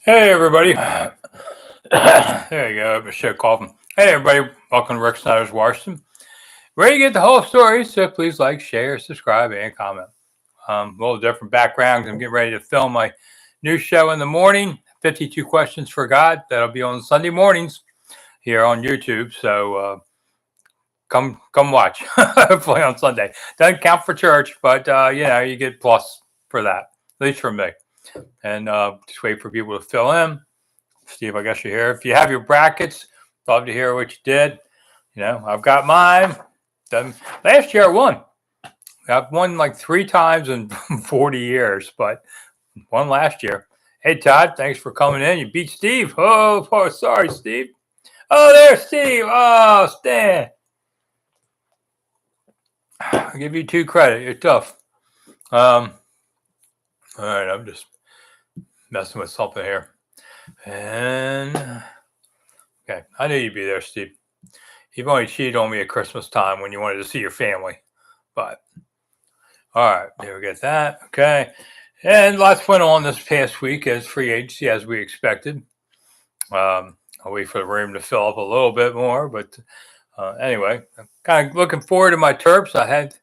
Hey everybody. There you go. Michelle coughing. Hey everybody. Welcome to Rick Snider's Washington. Ready to get the whole story, so please like, share, subscribe, and comment. A little different background. I'm getting ready to film my new show in the morning, 52 Questions for God. That'll be on Sunday mornings here on YouTube. So come watch. Hopefully on Sunday. Doesn't count for church, but you get plus for that, at least for me. And just wait for people to fill in. Steve, I guess you're here. If you have your brackets, love to hear what you did. I've got mine. Last year I won. I've won like 3 times in 40 years, but won last year. Hey, Todd, thanks for coming in. You beat Steve. Oh, sorry, Steve. Oh, there's Steve. Oh, Stan. I'll give you 2 credit. You're tough. All right, I'm just messing with something here. And okay, I knew you'd be there, Steve. You've only cheated on me at Christmas time when you wanted to see your family. But all right, there we get that. Okay. And lots went on this past week as free agency as we expected. I'll wait for the room to fill up a little bit more, but anyway, I'm kind of looking forward to my Terps. I had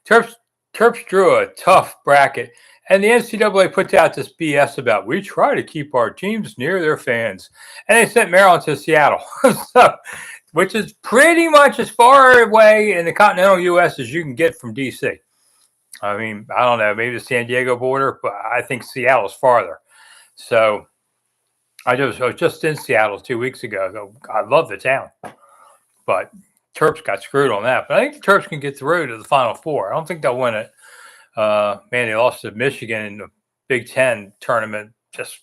Terps drew a tough bracket, and the NCAA put out this BS about we try to keep our teams near their fans, and they sent Maryland to Seattle, which is pretty much as far away in the continental U.S. as you can get from D.C. I mean, I don't know, maybe the San Diego border, but I think Seattle's farther. So I was just in Seattle 2 weeks ago. So I love the town, but Terps got screwed on that. But I think the Terps can get through to the Final Four. I don't think they'll win it. Man, they lost to Michigan in the Big Ten tournament. Just,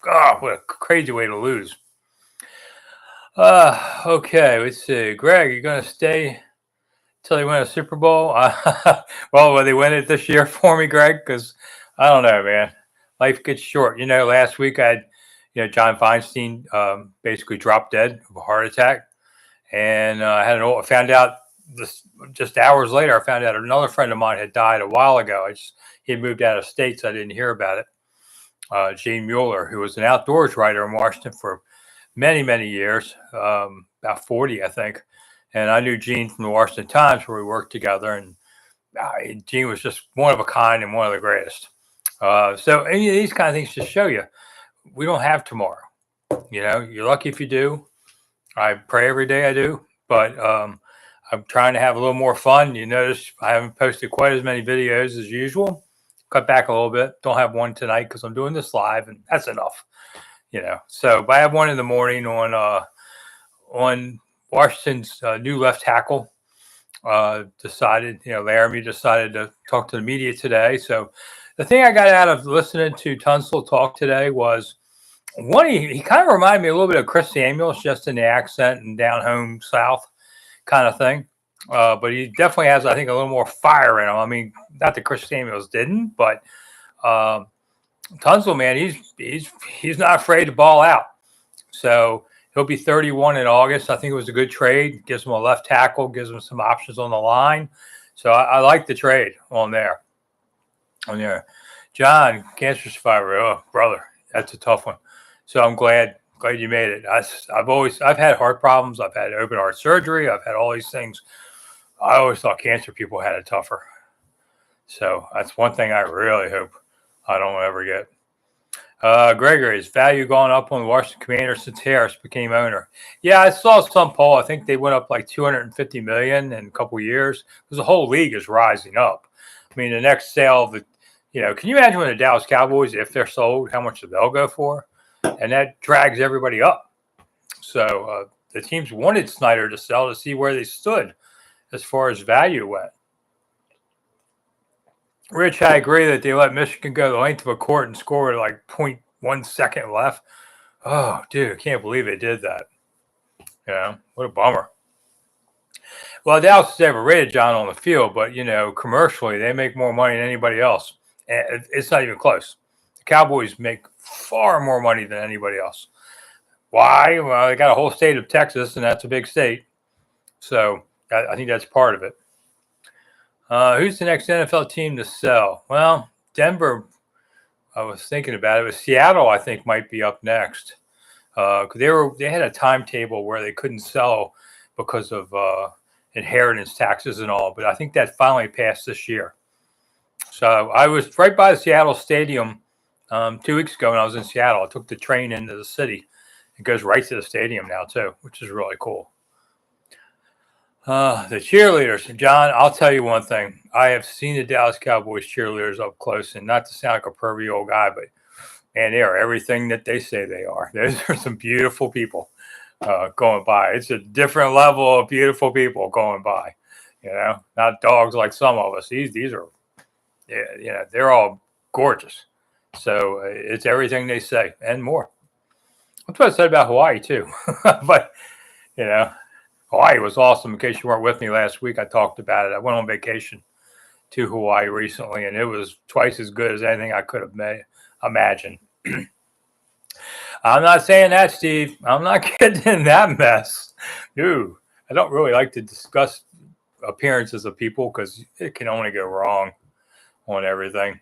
what a crazy way to lose. Okay, let's see. Greg, you're going to stay till they win a Super Bowl? Well, will they win it this year for me, Greg? Because I don't know, man. Life gets short. Last week I had, John Feinstein basically dropped dead of a heart attack. And I found out this just hours later. I found out another friend of mine had died a while ago. He had moved out of state, so I didn't hear about it. Gene Mueller, who was an outdoors writer in Washington for many, many years, about 40, I think. And I knew Gene from the Washington Times, where we worked together. And Gene was just one of a kind and one of the greatest. So any of these kind of things just show you we don't have tomorrow. You're lucky if you do. I pray every day I do, but I'm trying to have a little more fun. You notice I haven't posted quite as many videos as usual. Cut back a little bit. Don't have one tonight because I'm doing this live, and that's enough. So but I have one in the morning on Washington's new left tackle. Laramie decided to talk to the media today. So the thing I got out of listening to Tunsil talk today was, one, he kind of reminded me a little bit of Chris Samuels, just in the accent and down home South kind of thing. But he definitely has, I think, a little more fire in him. I mean, not that Chris Samuels didn't, but Tunsil, man, he's not afraid to ball out. So he'll be 31 in August. I think it was a good trade. Gives him a left tackle, gives him some options on the line. So I like the trade on there. John, cancer survivor. Oh, brother, that's a tough one. So I'm glad you made it. I've had heart problems. I've had open heart surgery. I've had all these things. I always thought cancer people had it tougher. So that's one thing I really hope I don't ever get. Gregory, has value gone up on the Washington Commanders since Harris became owner? Yeah, I saw some poll. I think they went up like $250 million in a couple of years because the whole league is rising up. I mean, the next sale of the, can you imagine when the Dallas Cowboys, if they're sold, how much they'll go for? And that drags everybody up. So the teams wanted Snider to sell to see where they stood as far as value went. Rich, I agree that they let Michigan go the length of a court and score with like 0.1 second left. Oh, dude, I can't believe they did that. What a bummer. Well, Dallas is overrated, John, on the field, but, commercially, they make more money than anybody else. And it's not even close. The Cowboys make far more money than anybody else. Why? Well, they got a whole state of Texas, and that's a big state. So I think that's part of it. Who's the next NFL team to sell? Well, Denver I was thinking about it. Seattle, I think, might be up next because they had a timetable where they couldn't sell because of inheritance taxes and all. But I think that finally passed this year. So I was right by the Seattle Stadium 2 weeks ago when I was in Seattle. I took the train into the city. It goes right to the stadium now too, which is really cool. The cheerleaders, John. I'll tell you one thing. I have seen the Dallas Cowboys cheerleaders up close, and not to sound like a pervy old guy, but man, they are everything that they say they are. Those are some beautiful people going by. It's a different level of beautiful people going by. Not dogs like some of us. These are, they're all gorgeous. So it's everything they say and more. That's what I said about Hawaii too. But Hawaii was awesome. In case you weren't with me last week, I talked about it. I went on vacation to Hawaii recently, and it was twice as good as anything I could have imagined. I'm not saying that, Steve. I'm not getting in that mess. No, I don't really like to discuss appearances of people because it can only go wrong on everything.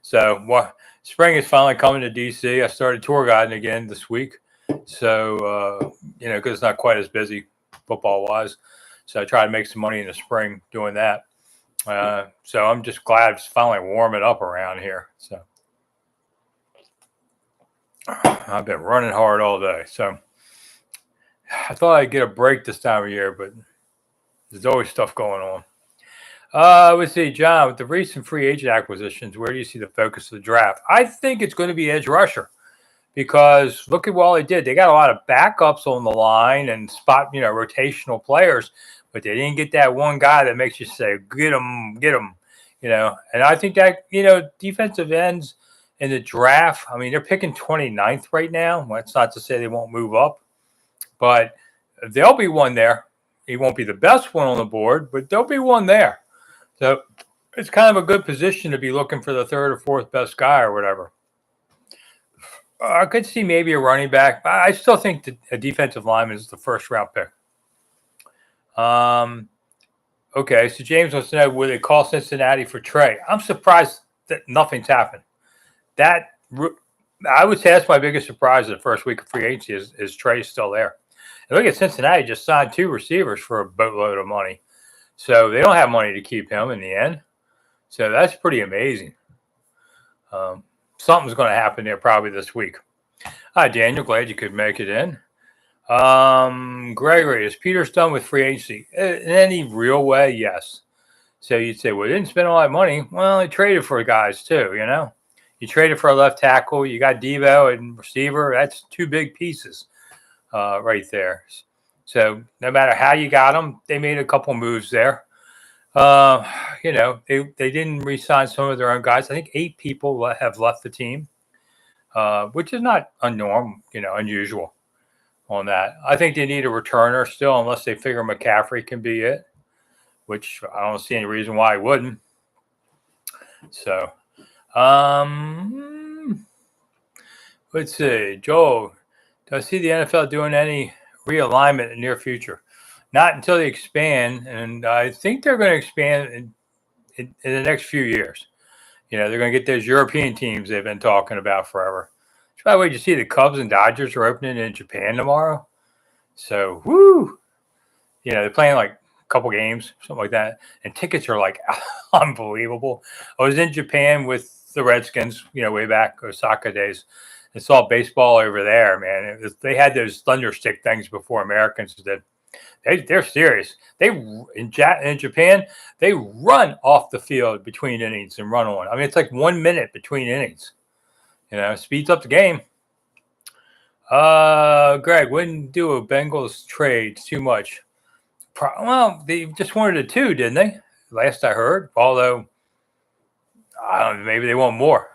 So, spring is finally coming to DC. I started tour guiding again this week. So, because it's not quite as busy football wise. So I try to make some money in the spring doing that. So I'm just glad it's finally warming up around here. So I've been running hard all day. So I thought I'd get a break this time of year, but there's always stuff going on. Let's see, John, with the recent free agent acquisitions, where do you see the focus of the draft? I think it's going to be edge rusher. Because look at what all they did. They got a lot of backups on the line and spot, rotational players, but they didn't get that one guy that makes you say, get him, And I think that, defensive ends in the draft, I mean, they're picking 29th right now. Well, that's not to say they won't move up, but there'll be one there. He won't be the best one on the board, but there'll be one there. So it's kind of a good position to be looking for the third or fourth best guy or whatever. I could see maybe a running back. I still think that a defensive lineman is the first round pick. Okay, so James wants to know, will they call Cincinnati for Trey? I'm surprised that nothing's happened. I would say that's my biggest surprise in the first week of free agency is Trey still there. And look at Cincinnati just signed 2 receivers for a boatload of money. So they don't have money to keep him in the end. So that's pretty amazing. Something's going to happen there probably this week. Hi, Daniel. Glad you could make it in. Gregory, is Peters done with free agency? In any real way, yes. So you'd say, well, he didn't spend all that money. Well, he traded for guys too, You traded for a left tackle. You got Devo and receiver. That's 2 big pieces right there. So no matter how you got them, they made a couple moves there. They didn't re-sign some of their own guys. I think 8 people have left the team, which is not unusual on that. I think they need a returner still, unless they figure McCaffrey can be it, which I don't see any reason why he wouldn't. So, let's see. Joel, do I see the NFL doing any realignment in the near future? Not until they expand, and I think they're going to expand in the next few years. They're going to get those European teams they've been talking about forever. By the way, did you see the Cubs and Dodgers are opening in Japan tomorrow? So, woo! They're playing like a couple games, something like that, and tickets are like unbelievable. I was in Japan with the Redskins, way back Osaka days, and saw baseball over there, man. They had those thunderstick things before Americans did. They're serious. In Japan, they run off the field between innings and run on. I mean, it's like 1 minute between innings. Speeds up the game. Greg, wouldn't do a Bengals trade too much. Well, they just wanted a 2, didn't they? Last I heard. Although, I don't know, maybe they want more.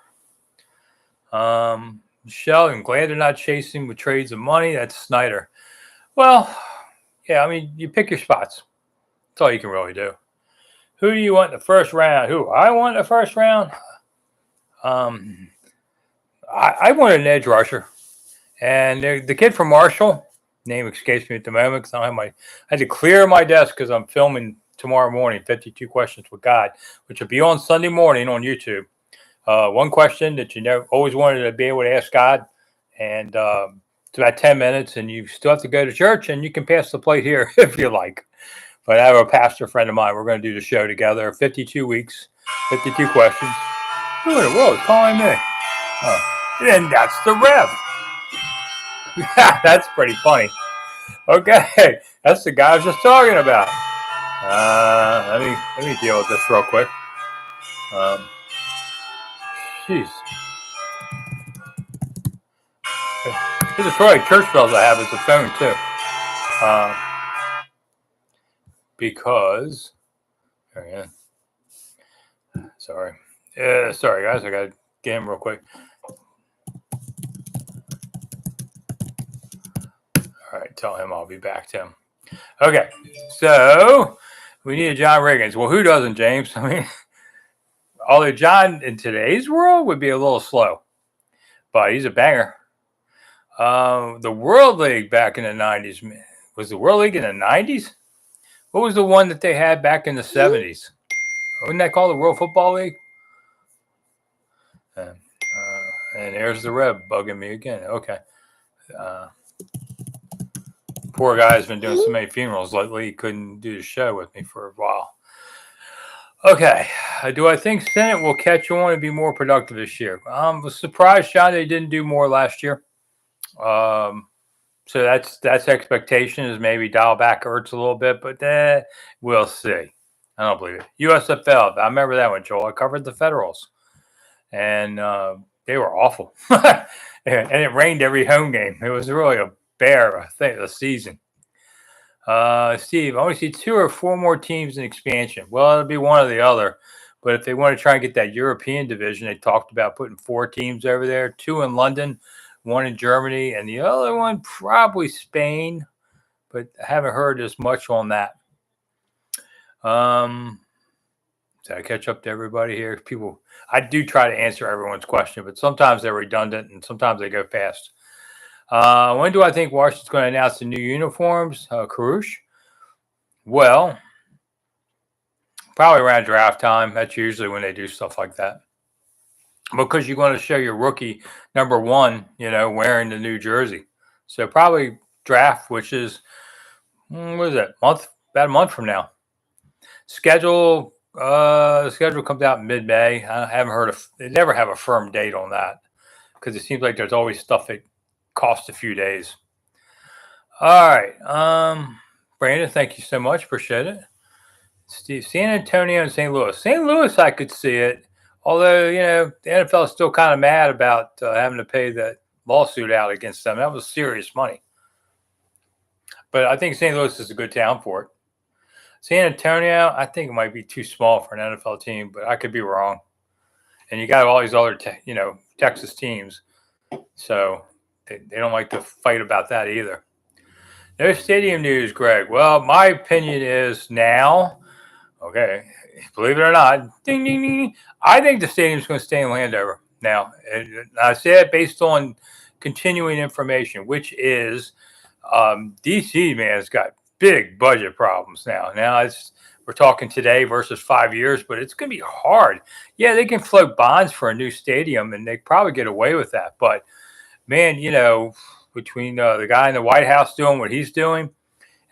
Michelle, I'm glad they're not chasing with trades of money. That's Snider. Well, yeah, I mean, you pick your spots. That's all you can really do. Who do you want in the first round? Who I want in the first round? I wanted an edge rusher. And the kid from Marshall, name escapes me at the moment because I had to clear my desk because I'm filming tomorrow morning, 52 Questions with God, which will be on Sunday morning on YouTube. one question that you never always wanted to be able to ask God, and it's about 10 minutes, and you still have to go to church, and you can pass the plate here if you like. But I have a pastor friend of mine. We're going to do the show together. 52 weeks, 52 questions. Who in the world is calling me? Oh, and that's the Rev. That's pretty funny. Okay, that's the guy I was just talking about. Let me deal with this real quick. Jeez. There's a Troy church bells I have as a phone too. Because, sorry, guys, I got to get him real quick. All right, tell him I'll be back, Tim. Okay, so we need a John Riggins. Well, who doesn't, James? I mean, although John in today's world would be a little slow, but he's a banger. The World League back in the 90s. Was the World League in the 90s? What was the one that they had back in the 70s? Wasn't that called the World Football League? And there's the Rev bugging me again. Okay. Poor guy's been doing so many funerals lately, he couldn't do the show with me for a while. Okay. Do I think Senate will catch on and be more productive this year? I was surprised, Sean, they didn't do more last year. So that's expectation, is maybe dial back Ertz a little bit, but we'll see. I don't believe it. USFL, I remember that one, Joel. I covered the Federals, and they were awful. And it rained every home game. It was really a bear a season. Steve, I only see 2 or 4 more teams in expansion. Well, it'll be one or the other. But if they want to try and get that European division, they talked about putting 4 teams over there, 2 in London, 1 in Germany, and the other one probably Spain. But I haven't heard as much on that. Did I catch up to everybody here? People, I do try to answer everyone's question, but sometimes they're redundant and sometimes they go fast. When do I think Washington's going to announce the new uniforms, Karush? Well, probably around draft time. That's usually when they do stuff like that. Because you're going to show your rookie number 1, wearing the new jersey. So probably draft, which is, what is that, about a month from now. Schedule comes out in mid-May. I haven't heard of, they never have a firm date on that, because it seems like there's always stuff that costs a few days. All right. Brandon, thank you so much. Appreciate it. Steve, San Antonio and St. Louis. St. Louis, I could see it. Although, the NFL is still kind of mad about having to pay that lawsuit out against them. That was serious money. But I think St. Louis is a good town for it. San Antonio, I think it might be too small for an NFL team, but I could be wrong. And you got all these other, Texas teams. So they don't like to fight about that either. No stadium news, Greg. Well, my opinion is now, okay, believe it or not, ding, ding, ding, I think the stadium's going to stay in Landover. Now, I say it based on continuing information, which is DC, man, has got big budget problems now. Now we're talking today versus 5 years, but it's going to be hard. Yeah, they can float bonds for a new stadium, and they probably get away with that. But, man, between the guy in the White House doing what he's doing,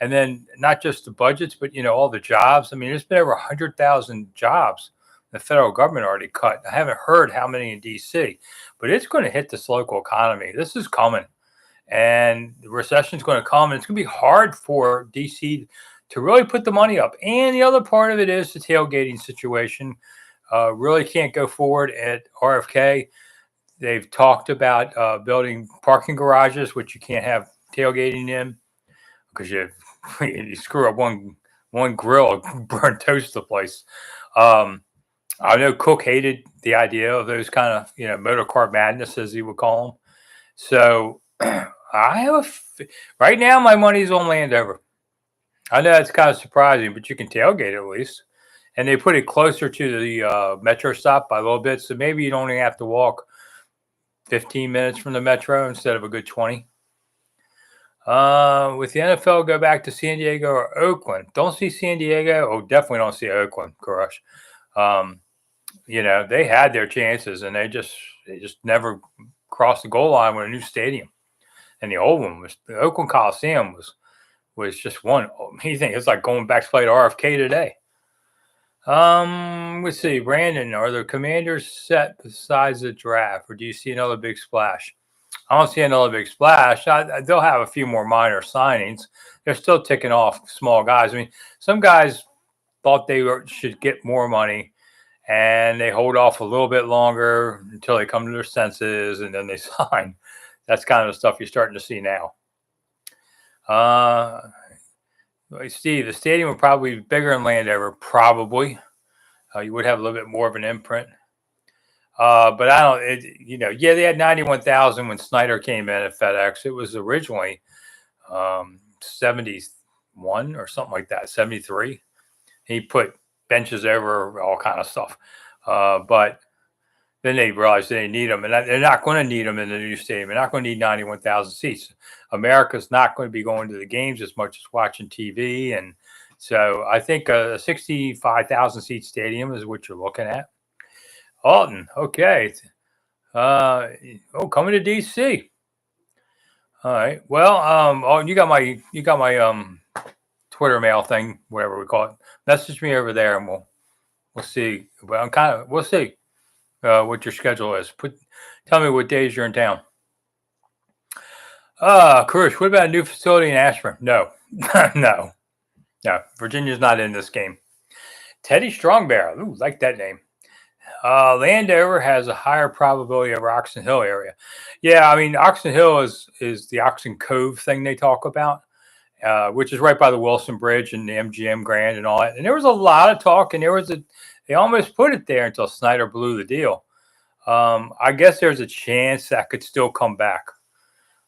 and then not just the budgets, but, all the jobs. I mean, there's been over 100,000 jobs the federal government already cut. I haven't heard how many in D.C., but it's going to hit this local economy. This is coming, and the recession is going to come, and it's going to be hard for D.C. to really put the money up. And the other part of it is the tailgating situation. Really can't go forward at RFK. They've talked about building parking garages, which you can't have tailgating in, because you screw up one grill, burn toast the place. I know Cook hated the idea of those kind of motor car madness, as he would call them. So I have right now my money's on Landover. I know that's kind of surprising, but you can tailgate at least, and they put it closer to the metro stop by a little bit, so maybe you don't even have to walk 15 minutes from the metro instead of a good 20. With the NFL, go back to San Diego or Oakland. Don't see San Diego. Oh, definitely don't see Oakland, Crush. they had their chances, and they just never crossed the goal line with a new stadium. And the old one the Oakland Coliseum was just one. You think it's like going back to play the RFK today. Let's see, Brandon, are the Commanders set besides the draft, or do you see another big splash? I don't see another big splash. They'll have a few more minor signings. They're still ticking off small guys. I mean, some guys thought they should get more money, and they hold off a little bit longer until they come to their senses, and then they sign. That's kind of the stuff you're starting to see now. Steve, the stadium would probably be bigger in Landover, probably. You would have a little bit more of an imprint. But I don't, yeah, they had 91,000 when Snider came in at FedEx. It was originally 71 or something like that, 73. He put benches over all kind of stuff. But then they realized they didn't need them, and they're not going to need them in the new stadium. They're not going to need 91,000 seats. America's not going to be going to the games as much as watching TV. And so I think a 65,000 seat stadium is what you're looking at. Alton, okay. Coming to DC. All right. Well, you got my Twitter mail thing, whatever we call it. Message me over there, and we'll see. Well, we'll see what your schedule is. Tell me what days you're in town. Krish, what about a new facility in Ashburn? No, no. Virginia's not in this game. Teddy Strongbarrel. Ooh, like that name. Landover has a higher probability over Oxon Hill area. Yeah, I mean, Oxon Hill is the Oxon Cove thing they talk about, which is right by the Wilson Bridge and the MGM Grand and all that. And there was a lot of talk, and they almost put it there until Snider blew the deal. I guess there's a chance that could still come back.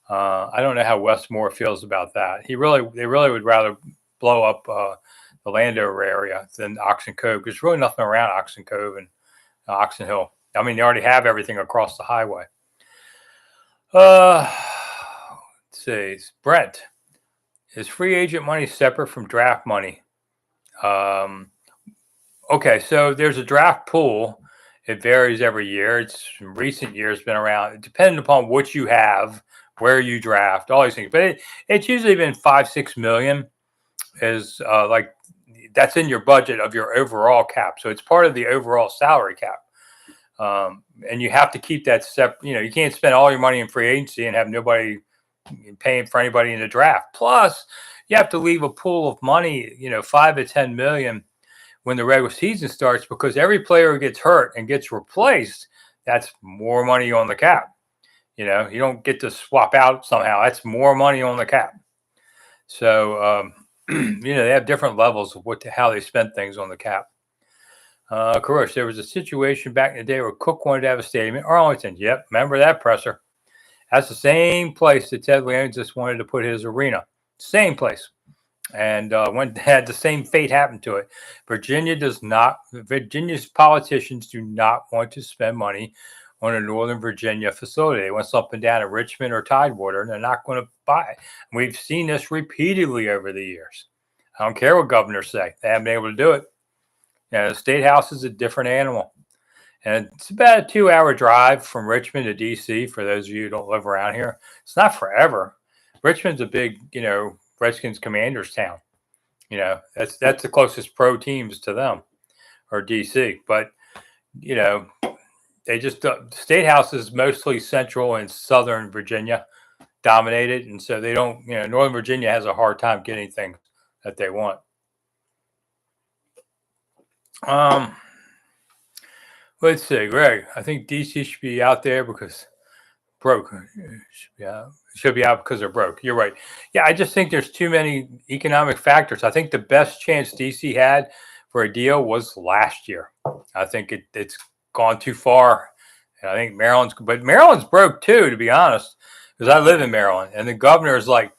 I don't know how Westmore feels about that. They really would rather blow up the Landover area than Oxon Cove. There's really nothing around Oxon Cove and Oxon Hill. I mean, they already have everything across the highway. Let's see. Brent, is free agent money separate from draft money? Okay, so there's a draft pool. It varies every year. It's in recent years been around, depending upon what you have, where you draft, all these things. But it's usually been 5-6 million is like that's in your budget of your overall cap. So it's part of the overall salary cap. And you have to keep that separate. You can't spend all your money in free agency and have nobody paying for anybody in the draft. Plus, you have to leave a pool of money, 5 to 10 million when the regular season starts, because every player who gets hurt and gets replaced, that's more money on the cap. You don't get to swap out somehow. That's more money on the cap. So, they have different levels of how they spend things on the cap. Karush, there was a situation back in the day where Cook wanted to have a stadium in Arlington. Yep, remember that presser? That's the same place that Ted Leonsis wanted to put his arena. Same place. And had the same fate happen to it. Virginia's politicians do not want to spend money on a Northern Virginia facility. They want something down in Richmond or Tidewater, and they're not going to buy it. We've seen this repeatedly over the years. I don't care what governors say. They haven't been able to do it. The State House is a different animal. And it's about a 2-hour drive from Richmond to D.C. for those of you who don't live around here. It's not forever. Richmond's a big, Redskins Commanders town. That's the closest pro teams to them, or D.C. But, they just State House is mostly central and southern Virginia dominated, and so they don't. Northern Virginia has a hard time getting things that they want. Let's see, Greg. I think DC should be out there because broke. Should be out because they're broke. You're right. Yeah, I just think there's too many economic factors. I think the best chance DC had for a deal was last year. I think it's gone too far. And I think Maryland's broke too, to be honest, because I live in Maryland, and the governor is like,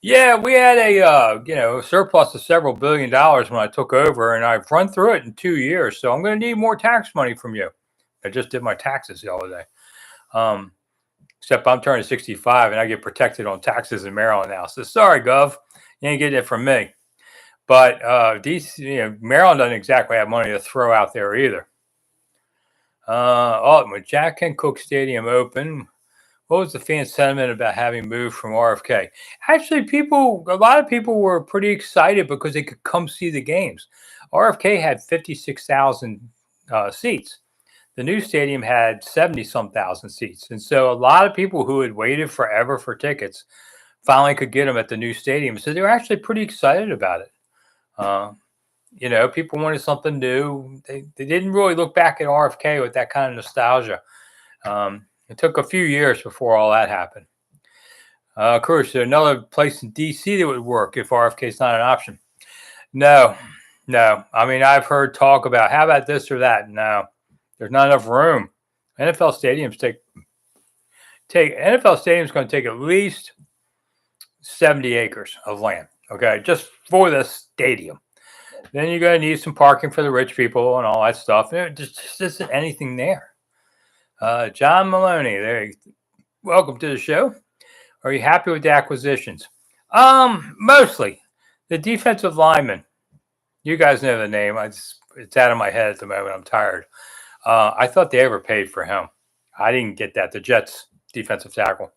yeah, we had a surplus of several $1 billion when I took over, and I've run through it in 2 years, so I'm going to need more tax money from you. I just did my taxes the other day. Except I'm turning 65 and I get protected on taxes in Maryland now. So sorry, Gov, you ain't getting it from me. But DC, Maryland doesn't exactly have money to throw out there either. When Jack and Cook Stadium opened, what was the fan sentiment about having moved from RFK? Actually, a lot of people were pretty excited because they could come see the games. RFK had 56,000 seats. The new stadium had 70 some thousand seats. And so a lot of people who had waited forever for tickets finally could get them at the new stadium. So they were actually pretty excited about it. People wanted something new. They didn't really look back at RFK with that kind of nostalgia. It took a few years before all that happened. Of course, another place in D.C. that would work if RFK is not an option. No. I mean, I've heard talk about how about this or that. No, there's not enough room. NFL stadiums NFL stadiums going to take at least 70 acres of land. Okay, just for the stadium. Then you're going to need some parking for the rich people and all that stuff. There just isn't anything there. John Maloney, welcome to the show. Are you happy with the acquisitions? Mostly. The defensive lineman. You guys know the name. It's out of my head at the moment. I'm tired. I thought they overpaid for him. I didn't get that. The Jets defensive tackle.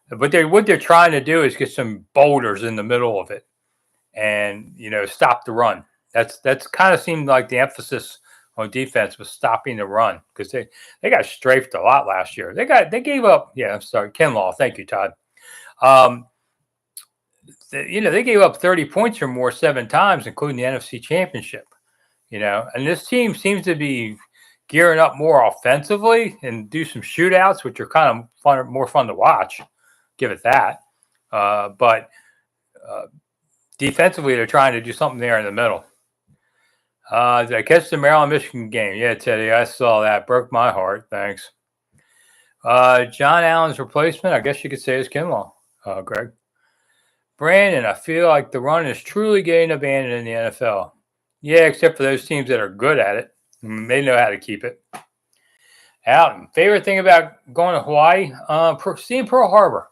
But what they're trying to do is get some boulders in the middle of it and, stop the run. That's kind of seemed like the emphasis on defense was stopping the run because they got strafed a lot last year. They gave up. Yeah, I'm sorry. Kinlaw. Thank you, Todd. They gave up 30 points or more 7 times, including the NFC Championship. And this team seems to be gearing up more offensively and do some shootouts, which are kind of more fun to watch. Give it that. But defensively, they're trying to do something there in the middle. Did I catch the Maryland-Michigan game? Yeah, Teddy, I saw that. Broke my heart. Thanks. John Allen's replacement, I guess you could say, is Kinlaw, Greg. Brandon, I feel like the run is truly getting abandoned in the NFL. Yeah, except for those teams that are good at it. They know how to keep it. Alton, favorite thing about going to Hawaii? Seeing Pearl Harbor.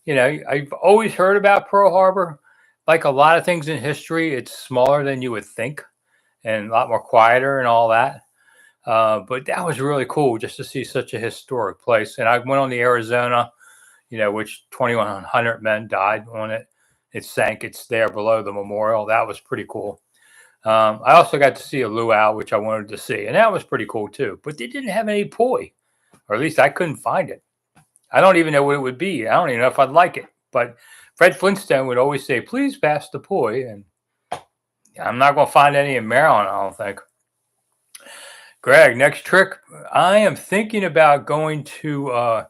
I've always heard about Pearl Harbor. Like a lot of things in history, it's smaller than you would think and a lot more quieter and all that. But that was really cool just to see such a historic place. And I went on the Arizona, which 2,100 men died on it. It sank. It's there below the memorial. That was pretty cool. I also got to see a luau, which I wanted to see. And that was pretty cool, too. But they didn't have any poi. Or at least I couldn't find it. I don't even know what it would be. I don't even know if I'd like it. But Fred Flintstone would always say, please pass the poi. And I'm not going to find any in Maryland, I don't think. Greg, next trick. I am thinking about going to, I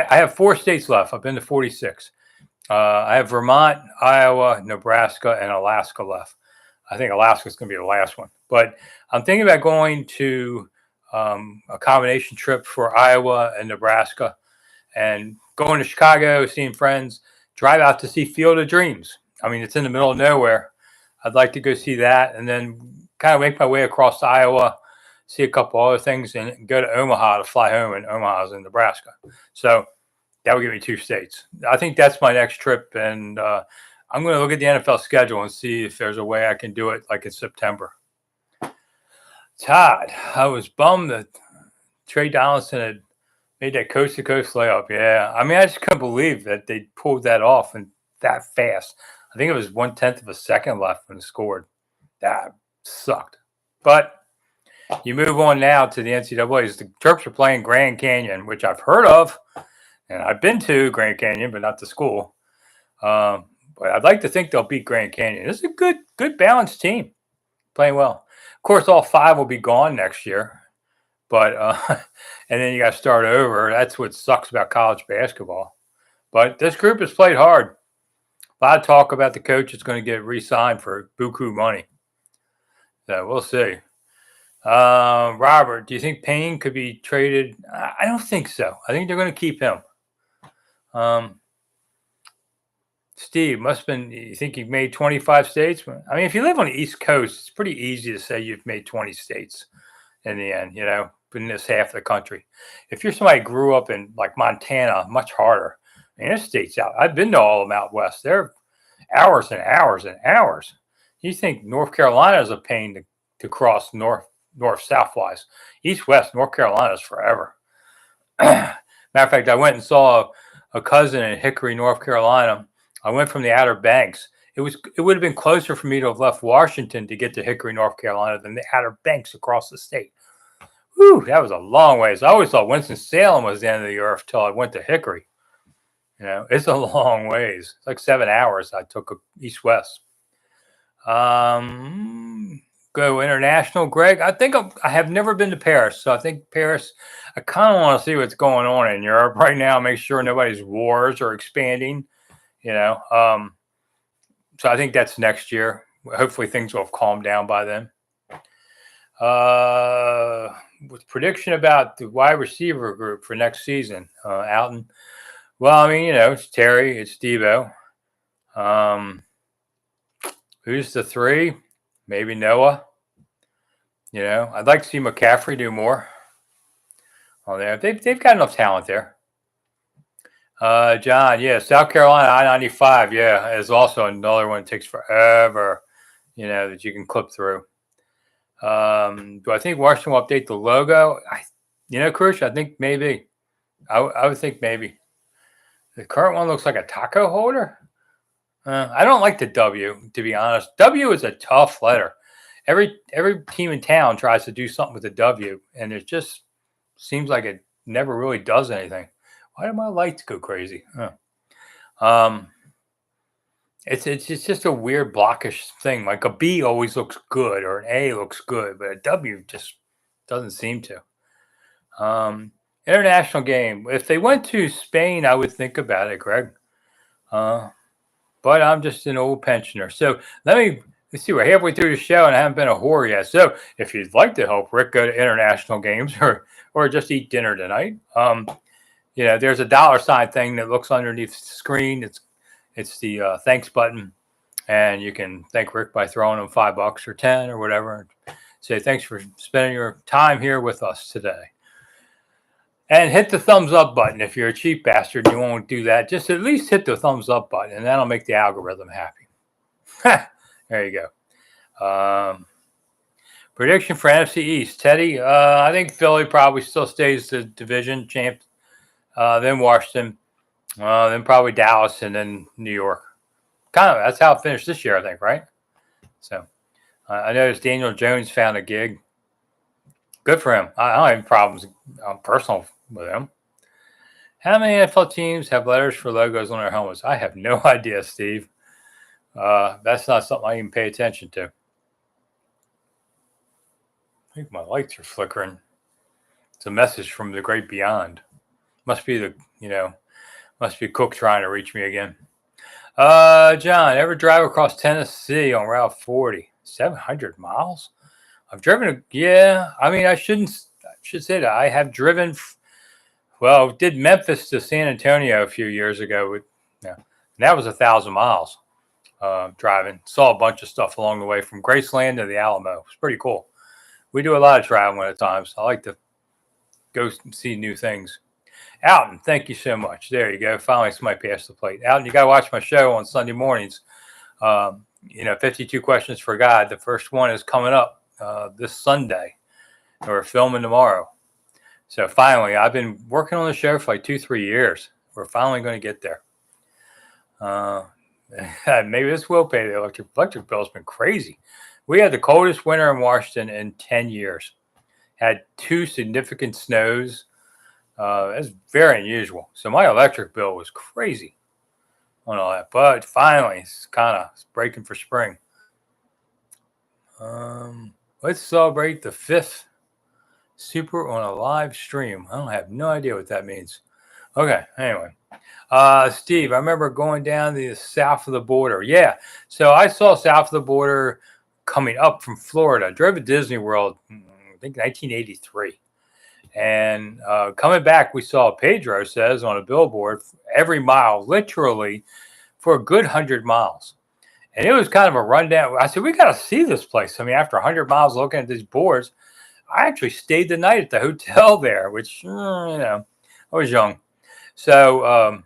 have 4 states left. I've been to 46. I have Vermont, Iowa, Nebraska, and Alaska left. I think Alaska is going to be the last one. But I'm thinking about going to a combination trip for Iowa and Nebraska and going to Chicago, seeing friends, drive out to see Field of Dreams. I mean, it's in the middle of nowhere. I'd like to go see that and then kind of make my way across to Iowa, see a couple other things, and go to Omaha to fly home. And Omaha's in Nebraska. So that would give me 2 states. I think that's my next trip. And I'm going to look at the NFL schedule and see if there's a way I can do it like in September. Todd, I was bummed that Trey Donaldson had made that coast-to-coast layup. Yeah, I mean, I just couldn't believe that they pulled that off and that fast. I think it was 1/10 of a second left when it scored. That sucked. But you move on now to the NCAAs. The Terps are playing Grand Canyon, which I've heard of, and I've been to Grand Canyon, but not the school. But I'd like to think they'll beat Grand Canyon. This is a good balanced team, playing well. Of course, all 5 will be gone next year, but and then you got to start over. That's what sucks about college basketball. But this group has played hard. A lot of talk about the coach is going to get re-signed for buku money. So we'll see. Robert, do you think Payne could be traded? I don't think so. I think they're going to keep him. Steve, you think you've made 25 states? I mean, if you live on the East Coast, it's pretty easy to say you've made 20 states in the end, in this half of the country. If you're somebody who grew up in like Montana, much harder. I mean, there's states out. I've been to all of them out west. They're hours and hours and hours. You think North Carolina is a pain to cross north north-south wise. East-west, North Carolina's forever. Matter of fact, I went and saw a cousin in Hickory, North Carolina. I went from the Outer Banks. It would have been closer for me to have left Washington to get to Hickory, North Carolina than the Outer Banks across the state. Whew, that was a long ways. I always thought Winston-Salem was the end of the earth till I went to Hickory. It's a long ways. It's like 7 hours I took east-west. Go international, Greg. I think I have never been to Paris, so I think Paris. I kind of want to see what's going on in Europe right now. Make sure nobody's wars are expanding. So I think that's next year. Hopefully, things will have calmed down by then. With prediction about the wide receiver group for next season, Alton. Well, I mean, it's Terry, it's Deebo. Who's the three? Maybe Noah. I'd like to see McCaffrey do more on there. They've got enough talent there. John, yeah, South Carolina I-95, yeah, is also another one that takes forever, that you can clip through. Do I think Washington will update the logo? Krush, I think maybe. I would think maybe. The current one looks like a taco holder. I don't like the W, to be honest. W is a tough letter. Every team in town tries to do something with the W, and it just seems like it never really does anything. Why do my lights go crazy? It's just a weird blockish thing. Like a B always looks good, or an A looks good, but a W just doesn't seem to. International game. If they went to Spain, I would think about it, Greg. But I'm just an old pensioner. So let's see, we're halfway through the show and I haven't been a whore yet. So if you'd like to help Rick go to international games or just eat dinner tonight, there's a $sign thing that looks underneath the screen. It's the thanks button, and you can thank Rick by throwing him $5 or 10 or whatever. Say thanks for spending your time here with us today. And hit the thumbs up button. If you're a cheap bastard and you won't do that, just at least hit the thumbs up button, and that'll make the algorithm happy. There you go. Prediction for NFC East. Teddy, I think Philly probably still stays the division champ. Then Washington. Then probably Dallas, and then New York. That's how it finished this year, I think, right? So I noticed Daniel Jones found a gig. Good for him. I don't have any problems personal with him. How many NFL teams have letters for logos on their helmets? I have no idea, Steve. That's not something I even pay attention to. I think my lights are flickering. It's a message from the great beyond. Must be Cook trying to reach me again. John, ever drive across Tennessee on Route 40? 700 miles? I've driven. I should say that I have driven. Did Memphis to San Antonio a few years ago. And that was 1,000 miles driving. Saw a bunch of stuff along the way from Graceland to the Alamo. It's pretty cool. We do a lot of traveling at times. I like to go see new things. Alton, thank you so much. There you go. Finally, somebody passed the plate. Alton, you got to watch my show on Sunday mornings. 52 Questions for God. The first one is coming up this Sunday. We're filming tomorrow. So finally, I've been working on the show for like 2-3 years. We're finally going to get there. Maybe this will pay the electric bill. Has been crazy. We had the coldest winter in Washington in 10 years. Had 2 significant snows. That's very unusual. So my electric bill was crazy on all that. But finally, it's kind of breaking for spring. Let's celebrate the 5th Super on a live stream. I have no idea what that means. Okay, anyway. Steve, I remember going down the south of the border. Yeah, so I saw south of the border coming up from Florida. I drove to Disney World, I think 1983. And coming back, we saw Pedro says on a billboard every mile, literally for a good 100 miles. And it was kind of a rundown. I said, we got to see this place. I mean, after 100 miles looking at these boards, I actually stayed the night at the hotel there, which, I was young. So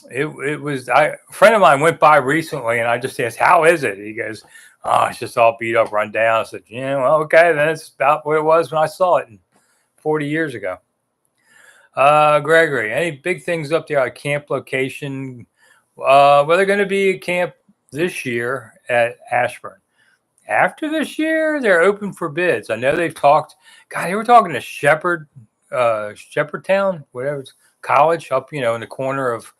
it was, a friend of mine went by recently and I just asked, how is it? He goes, Oh, it's just all beat up, run down. I said, yeah, well, okay, then it's about what it was when I saw it 40 years ago. Gregory, any big things up there at camp location? Well, they're going to be a camp this year at Ashburn. After this year, they're open for bids. I know they've talked. God, they were talking to Shepherdtown, whatever it's college up, in the corner of.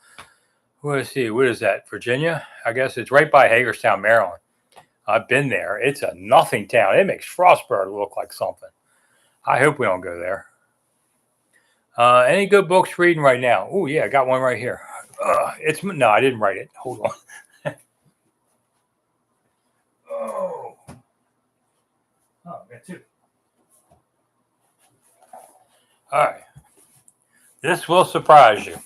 What is that? Virginia? I guess it's right by Hagerstown, Maryland. I've been there. It's a nothing town. It makes Frostburg look like something. I hope we don't go there. Any good books reading right now? Oh yeah, I got one right here. No, I didn't write it. Hold on. Oh, I got two. All right. This will surprise you,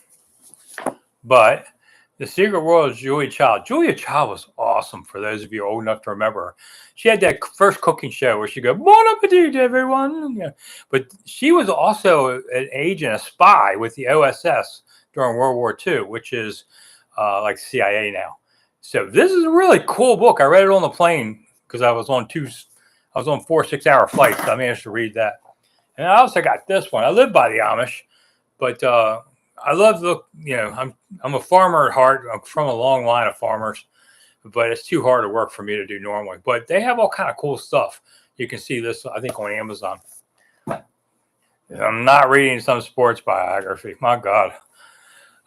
but The Secret World of Julia Child. Julia Child was awesome. For those of you old enough to remember her, she had that first cooking show where she go "Bon appetit, everyone." Yeah. But she was also an agent, a spy with the OSS during World War II, which is like CIA now. So this is a really cool book. I read it on the plane because I was on 4 6-hour flights. So I managed to read that, and I also got this one. I live by the Amish, but I love I'm a farmer at heart. I'm from a long line of farmers, but it's too hard to work for me to do normally. But they have all kind of cool stuff. You can see this, I think, on Amazon. I'm not reading some sports biography. My God.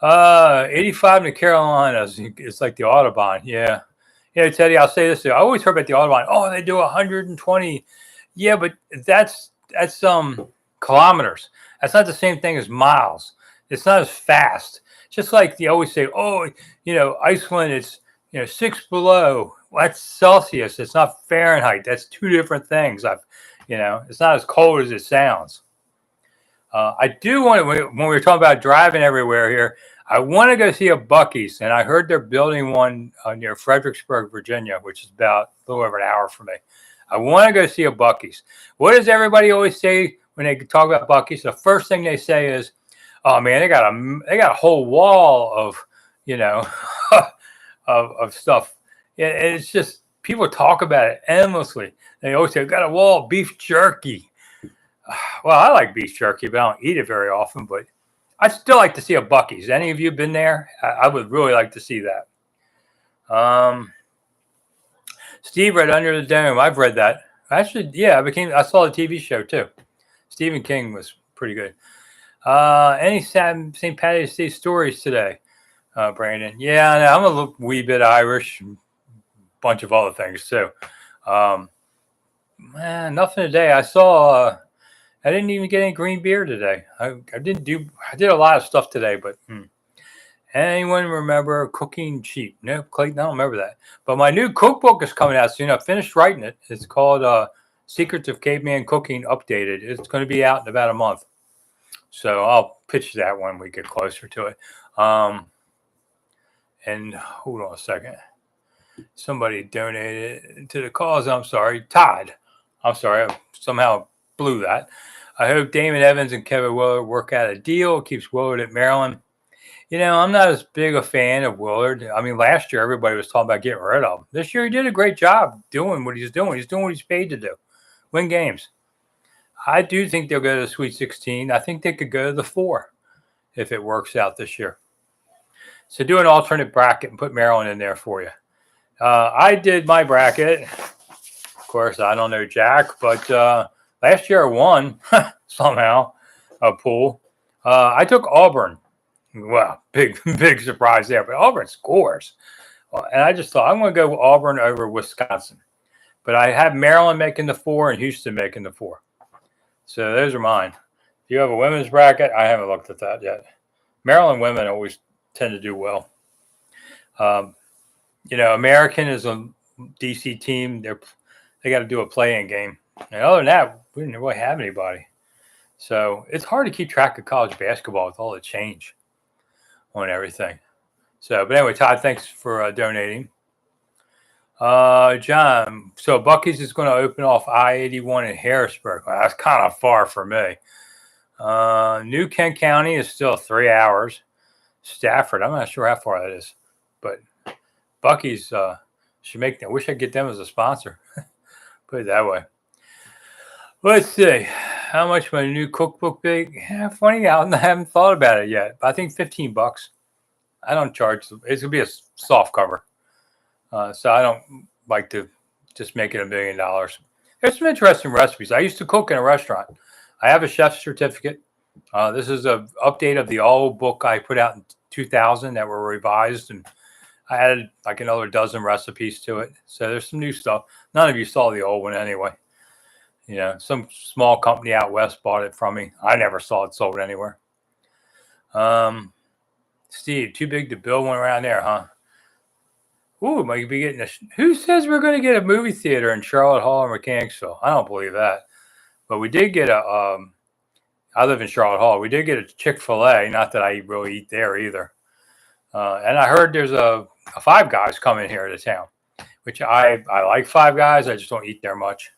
85 in the Carolinas. It's like the Audubon. Yeah. Teddy, I'll say this. I always heard about the Audubon. Oh, they do 120. Yeah, but that's kilometers. That's not the same thing as miles. It's not as fast. Just like they always say, oh, Iceland, it's 6 below. Well, that's Celsius. It's not Fahrenheit. That's two different things. It's not as cold as it sounds. I do want to, when we were talking about driving everywhere here, I want to go see a Buc-ee's, and I heard they're building one near Fredericksburg, Virginia, which is about a little over an hour from me. I want to go see a Buc-ee's. What does everybody always say when they talk about Buc-ee's? The first thing they say is, "Oh man, they got a whole wall of of stuff." It's just people talk about it endlessly. They always say, "Got a wall of beef jerky." Well, I like beef jerky, but I don't eat it very often. But I'd still like to see a Buc-ee's. Any of you been there? I would really like to see that. Steve read Under the Dome. I've read that. Actually, yeah, I saw the TV show too. Stephen King was pretty good. Any St. Patty's Day stories today, Brandon? Yeah, I'm a wee bit Irish, bunch of other things too. Nothing today. I saw. I didn't even get any green beer today. I did a lot of stuff today, but anyone remember Cooking Cheap? No, Clayton, I don't remember that. But my new cookbook is coming out soon. I finished writing it. It's called Secrets of Caveman Cooking Updated. It's going to be out in about a month. So I'll pitch that when we get closer to it. And hold on a second. Somebody donated to the cause. I'm sorry. Todd. I'm sorry. I somehow blew that. I hope Damon Evans and Kevin Willard work out a deal. It keeps Willard at Maryland. I'm not as big a fan of Willard. I mean, last year everybody was talking about getting rid of him. This year he did a great job doing what he's doing. He's doing what he's paid to do. Win games. I do think they'll go to the Sweet 16. I think they could go to the 4 if it works out this year. So do an alternate bracket and put Maryland in there for you. I did my bracket. Of course, I don't know Jack, but last year I won somehow a pool. I took Auburn. Well, big surprise there, but Auburn scores. And I just thought I'm going to go Auburn over Wisconsin. But I have Maryland making the 4 and Houston making the 4. So those are mine. If you have a women's bracket, I haven't looked at that yet. Maryland women always tend to do well. American is a DC team. They got to do a play-in game. And other than that, we didn't really have anybody. So it's hard to keep track of college basketball with all the change on everything. So, but anyway, Todd, thanks for donating. John, so Buc-ee's is going to open off I-81 in Harrisburg. Well, that's kind of far for me. New Kent County is still 3 hours. Stafford, I'm not sure how far that is, but Buc-ee's I wish I could get them as a sponsor. Put it that way. Let's see. How much my new cookbook be? Yeah, funny, I haven't thought about it yet. But I think $15. I don't charge. It's gonna be a soft cover, so I don't like to just make it $1 million. There's some interesting recipes. I used to cook in a restaurant. I have a chef's certificate. This is an update of the old book I put out in 2000 that were revised, and I added like another dozen recipes to it. So there's some new stuff. None of you saw the old one anyway. You know, some small company out west bought it from me. I never saw it sold anywhere. Steve, too big to build one around there, huh? Ooh, might be getting who says we're going to get a movie theater in Charlotte Hall or Mechanicsville? I don't believe that. But we did get I live in Charlotte Hall. We did get a Chick-fil-A. Not that I really eat there either. And I heard there's a Five Guys coming here to town, which I like Five Guys. I just don't eat there much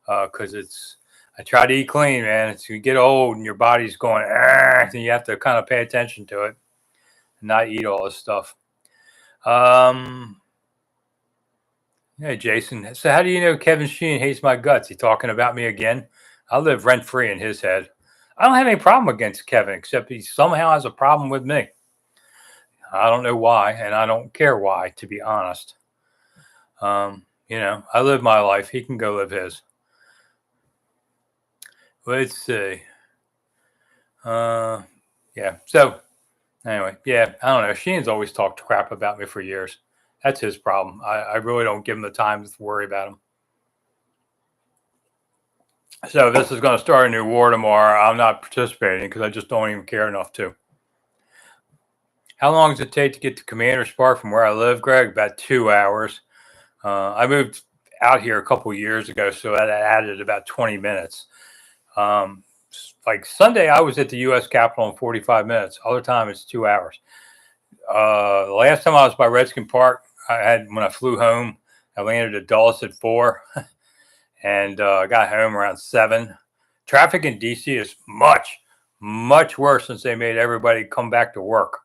because I try to eat clean, man. It's you get old and your body's going, and you have to kind of pay attention to it and not eat all this stuff. Yeah, Jason. So how do you know Kevin Sheehan hates my guts? He talking about me again? I live rent free in his head. I don't have any problem against Kevin, except he somehow has a problem with me. I don't know why, and I don't care why, to be honest. You know, I live my life. He can go live his. Let's see. Yeah. So anyway, yeah, I don't know. Sheehan's always talked crap about me for years. That's his problem. I really don't give him the time to worry about him. So this is going to start a new war tomorrow. I'm not participating because I just don't even care enough to. How long does it take to get to Commander's Park from where I live, Greg? About 2 hours. I moved out here a couple years ago, so that added about 20 minutes. Like Sunday, I was at the U.S. Capitol in 45 minutes. Other time, it's 2 hours. The last time I was by Redskin Park, when I flew home, I landed at Dulles at 4, and I got home around 7. Traffic in D.C. is much, much worse since they made everybody come back to work.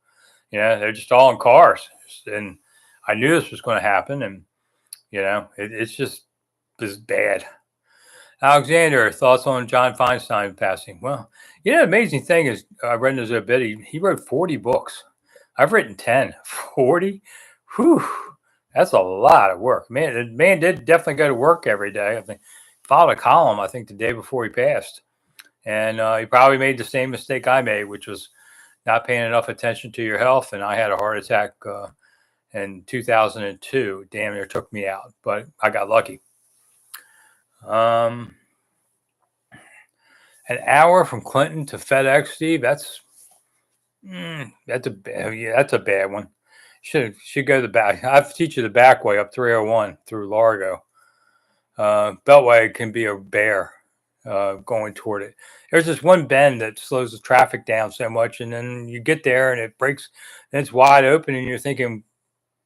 You know, they're just all in cars, and I knew this was going to happen, and you know, it's just bad. Alexander, thoughts on John Feinstein passing? Well, you know, the amazing thing is, I read this a bit. He wrote 40 books. I've written 10. 40? Whew. That's a lot of work. Man, the man did definitely go to work every day. I think filed a column, I think, the day before he passed. And he probably made the same mistake I made, which was not paying enough attention to your health. And I had a heart attack in 2002. Damn near took me out, but I got lucky. An hour from Clinton to FedEx, Steve. That's a bad one. Should go the back. I teach you the back way up 301 through Largo. Beltway can be a bear going toward it. There's this one bend that slows the traffic down so much, and then you get there and it breaks, and it's wide open, and you're thinking,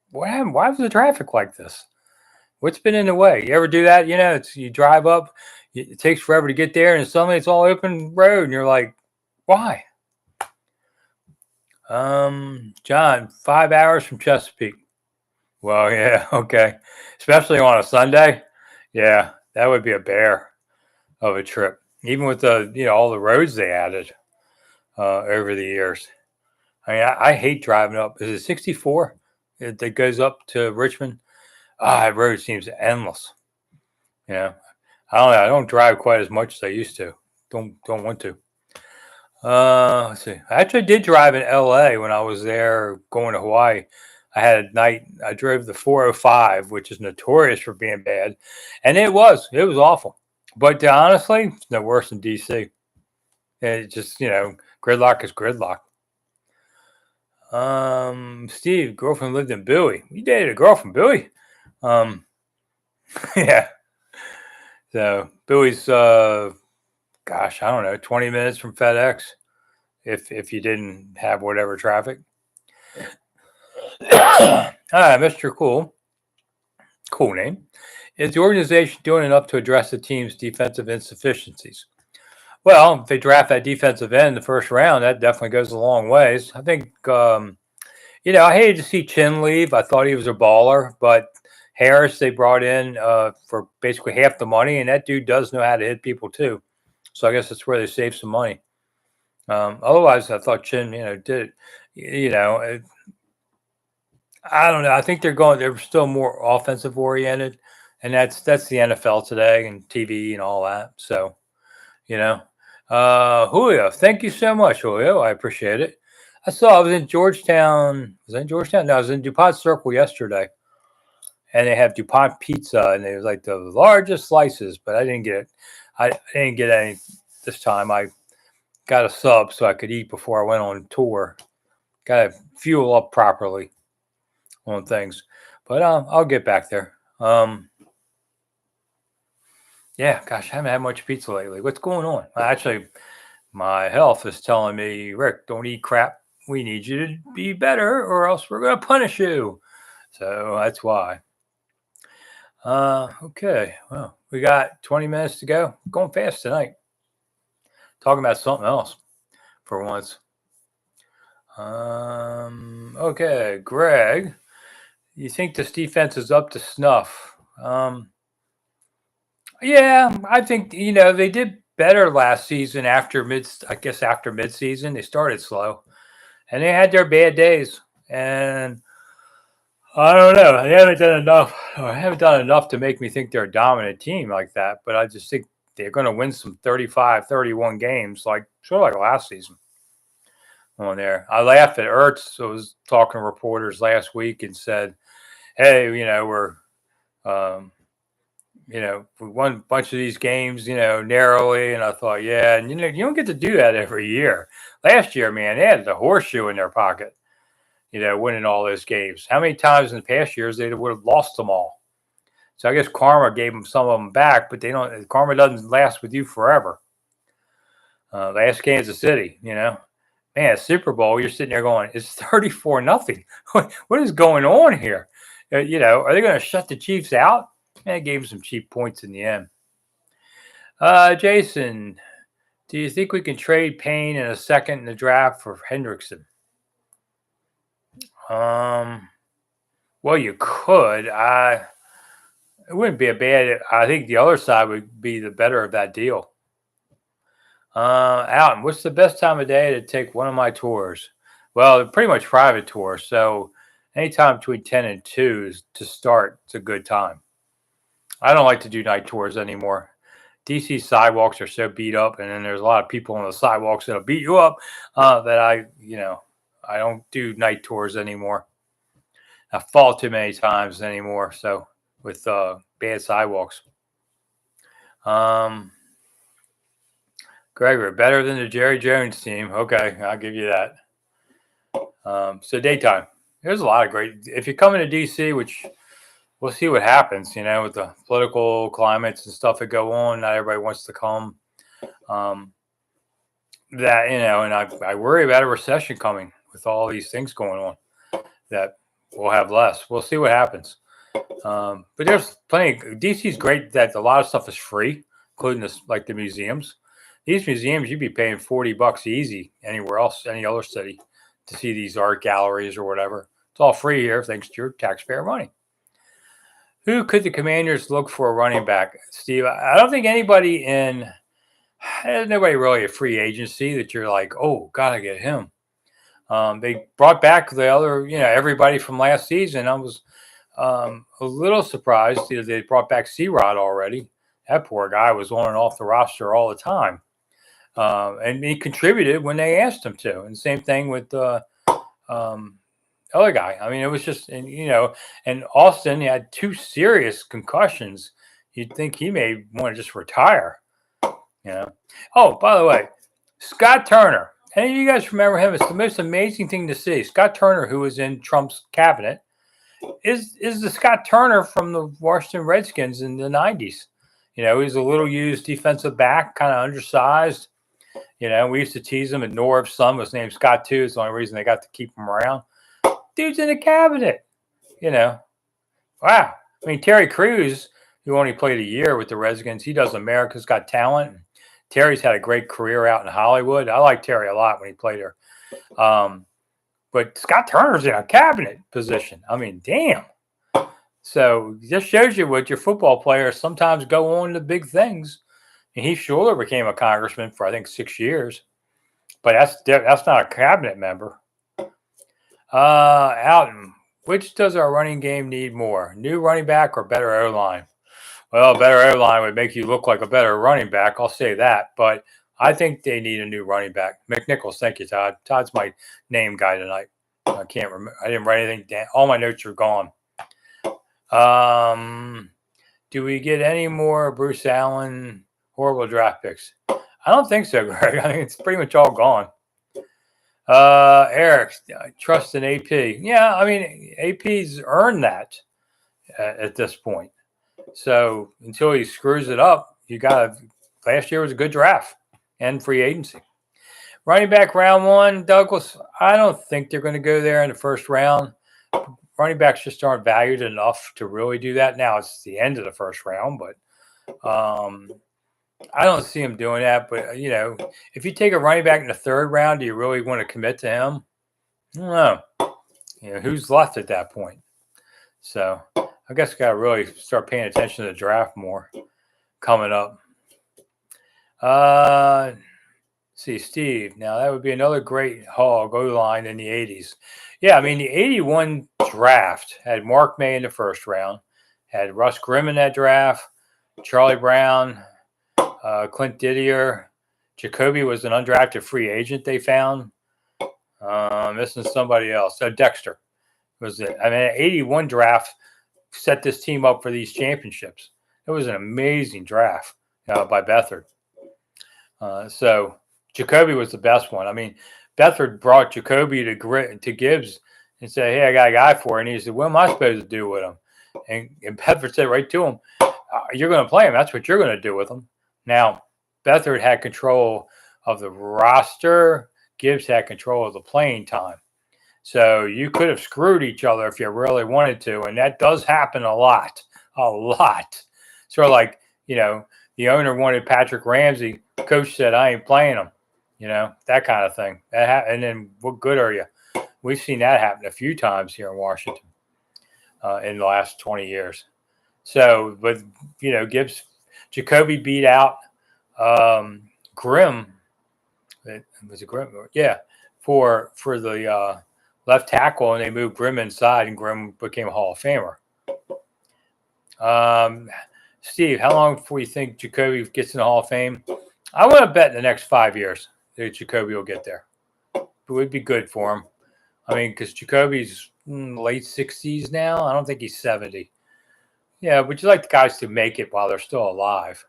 what happened? Why was the traffic like this? What's been in the way? You ever do that? You know, you drive up, it takes forever to get there, and suddenly it's all open road, and you're like, why? John, 5 hours from Chesapeake. Well, yeah, okay. Especially on a Sunday. Yeah, that would be a bear of a trip. Even with all the roads they added over the years. I mean, I hate driving up. Is it 64 that goes up to Richmond? That road seems endless. Yeah. I don't know. I don't drive quite as much as I used to. Don't want to. Let's see. I actually did drive in LA when I was there going to Hawaii. I drove the 405, which is notorious for being bad. And it was awful. But honestly, it's no worse than DC. It just, gridlock is gridlock. Steve, girlfriend lived in Bowie. You dated a girl from Bowie? Yeah. So Bowie's, I don't know, 20 minutes from FedEx if you didn't have whatever traffic. Mr. Cool name. Is the organization doing enough to address the team's defensive insufficiencies? Well, if they draft that defensive end in the first round, that definitely goes a long ways. I think, I hated to see Chin leave. I thought he was a baller, but Harris they brought in for basically half the money, and that dude does know how to hit people too. So I guess that's where they saved some money. Otherwise, I thought Chin, did, I don't know. I think they're still more offensive oriented, and that's the NFL today and TV and all that. So, you know, Julio, thank you so much, Julio. I appreciate it. I was in Georgetown. Was I in Georgetown? No, I was in DuPont Circle yesterday, and they have DuPont pizza, and it was like the largest slices, but I didn't get it. I didn't get any this time. I got a sub so I could eat before I went on tour. Got to fuel up properly on things, but I'll get back there. Yeah, gosh, I haven't had much pizza lately. What's going on? Actually, my health is telling me, Rick, don't eat crap. We need you to be better, or else we're going to punish you. So that's why. Okay, well, we got 20 minutes to go. Going fast tonight. Talking about something else for once. Okay, Greg, you think this defense is up to snuff? Yeah, I think they did better last season after mid-season. They started slow, and they had their bad days. And I don't know. They haven't done enough. Or haven't done enough to make me think they're a dominant team like that. But I just think they're going to win some 35, 31 games, sort of like last season. On there, I laughed at Ertz. I was talking to reporters last week and said, "Hey, we're." We won a bunch of these games, narrowly. And I thought, yeah, and you don't get to do that every year. Last year, man, they had the horseshoe in their pocket, winning all those games. How many times in the past years they would have lost them all? So I guess karma gave them some of them back, but karma doesn't last with you forever. Last Kansas City, man, Super Bowl, you're sitting there going, it's 34-0. What is going on here? Are they going to shut the Chiefs out? I gave him some cheap points in the end. Jason, do you think we can trade Payne in a second in the draft for Hendrickson? Well, you could. It wouldn't be a bad. I think the other side would be the better of that deal. Alton, what's the best time of day to take one of my tours? Well, they're pretty much private tours, so anytime between 10 and 2 to start, it's a good time. I don't like to do night tours anymore. DC sidewalks are so beat up, and then there's a lot of people on the sidewalks that'll beat you up that I don't do night tours anymore. I fall too many times anymore, so with bad sidewalks. Gregory, better than the Jerry Jones team. Okay, I'll give you that. So daytime. There's a lot of great. If you come into DC, which we'll see what happens, with the political climates and stuff that go on. Not everybody wants to come. And I worry about a recession coming with all these things going on that we'll have less. We'll see what happens. But there's plenty. DC's great that a lot of stuff is free, including like the museums. These museums, you'd be paying $40 easy anywhere else, any other city, to see these art galleries or whatever. It's all free here thanks to your taxpayer money. Who could the Commanders look for a running back, Steve? I don't think there's nobody really a free agency that you're like, oh, gotta get him. They brought back the other, everybody from last season. I was a little surprised. They brought back C-Rod already. That poor guy was on and off the roster all the time. And he contributed when they asked him to. And same thing with the other guy. I mean, it was just, and Austin, he had 2 serious concussions. You'd think he may want to just retire. Oh, by the way, Scott Turner. Any of you guys remember him? It's the most amazing thing to see. Scott Turner, who was in Trump's cabinet, is the Scott Turner from the Washington Redskins in the 90s. He's a little used defensive back, kind of undersized. We used to tease him, and Norv's son was named Scott too. It's the only reason they got to keep him around. Dude's in the cabinet. Wow. I mean, Terry Crews, who only played a year with the Redskins, he does America's Got Talent. Terry's had a great career out in Hollywood. I like Terry a lot when he played there. But Scott Turner's in a cabinet position. I mean, damn. So it just shows you what your football players sometimes go on to big things. And Heath Schuler became a congressman for I think 6 years, but that's not a cabinet member. Alton, which does our running game need more? New running back or better O-line? Well, better O-line would make you look like a better running back. I'll say that. But I think they need a new running back. McNichols, thank you, Todd. Todd's my name guy tonight. I can't remember. I didn't write anything down. All my notes are gone. Do we get any more Bruce Allen horrible draft picks? I don't think so, Greg. I think it's pretty much all gone. Eric, trust in AP. Yeah, I mean, AP's earned that at this point. So until he screws it up, last year was a good draft and free agency. Running back round 1, Douglas, I don't think they're going to go there in the first round. Running backs just aren't valued enough to really do that. Now it's the end of the first round, but I don't see him doing that. But, if you take a running back in the third round, do you really want to commit to him? I don't know. Who's left at that point? So I guess got to really start paying attention to the draft more coming up. See, Steve. Now that would be another great hog O-line in the 80s. Yeah, I mean the 81 draft had Mark May in the first round, had Russ Grimm in that draft, Charlie Brown, Clint Didier, Jacoby was an undrafted free agent they found. Missing somebody else. So Dexter was it. I mean, 81 draft set this team up for these championships. It was an amazing draft by Beathard. So Jacoby was the best one. I mean, Beathard brought Jacoby to Gibbs and said, "Hey, I got a guy for it." And he said, "What am I supposed to do with him?" And Beathard said right to him, "You're going to play him. That's what you're going to do with him." Now, Beathard had control of the roster. Gibbs had control of the playing time. So you could have screwed each other if you really wanted to. And that does happen a lot. Sort of like, the owner wanted Patrick Ramsey. Coach said, "I ain't playing him." That kind of thing. And then what good are you? We've seen that happen a few times here in Washington in the last 20 years. So, but, Jacoby beat out Grimm. Was it Grimm? Yeah, for the left tackle, and they moved Grimm inside, and Grimm became a Hall of Famer. Steve, how long before you think Jacoby gets in the Hall of Fame? I want to bet in the next 5 years that Jacoby will get there. It would be good for him. I mean, because Jacoby's late 60s now. I don't think he's 70. Yeah, would you like the guys to make it while they're still alive?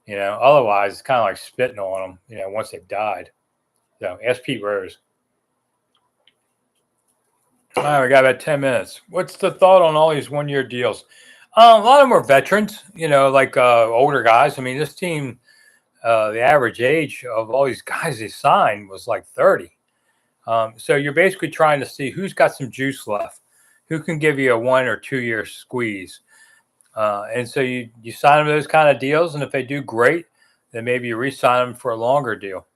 Otherwise it's kind of like spitting on them, once they've died. So ask Pete Rose. All right, we got about 10 minutes. What's the thought on all these one-year deals? A lot of them are veterans, like older guys. I mean, this team, the average age of all these guys they signed was like 30. So you're basically trying to see who's got some juice left, who can give you a 1 or 2 year squeeze. And so you sign them those kind of deals, and if they do great, then maybe you re-sign them for a longer deal.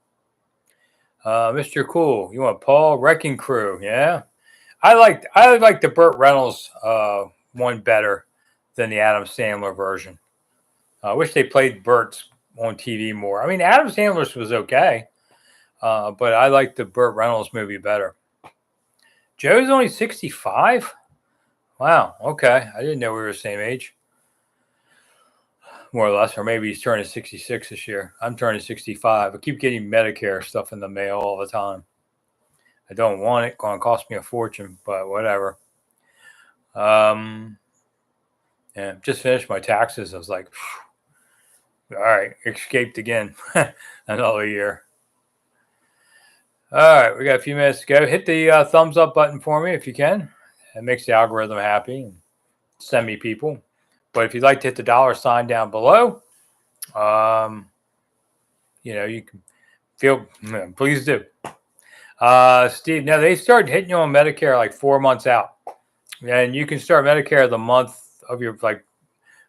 Mr. Cool, you want Paul Wrecking Crew? Yeah, I like the Burt Reynolds one better than the Adam Sandler version. I wish they played Burt's on TV more. I mean, Adam Sandler's was okay, but I like the Burt Reynolds movie better. Joe's only 65. Wow. Okay, I didn't know we were the same age. More or less, or maybe he's turning 66 this year. I'm turning 65. I keep getting Medicare stuff in the mail all the time. I don't want it. Going to cost me a fortune, but whatever. Yeah, just finished my taxes. I was like, all right, escaped again. Another year. All right, we got a few minutes to go. Hit the thumbs up button for me if you can. It makes the algorithm happy and send me people. But if you'd like to hit the $ down below, you can please do. Steve, now they start hitting you on Medicare like 4 months out. And you can start Medicare the month of your, like,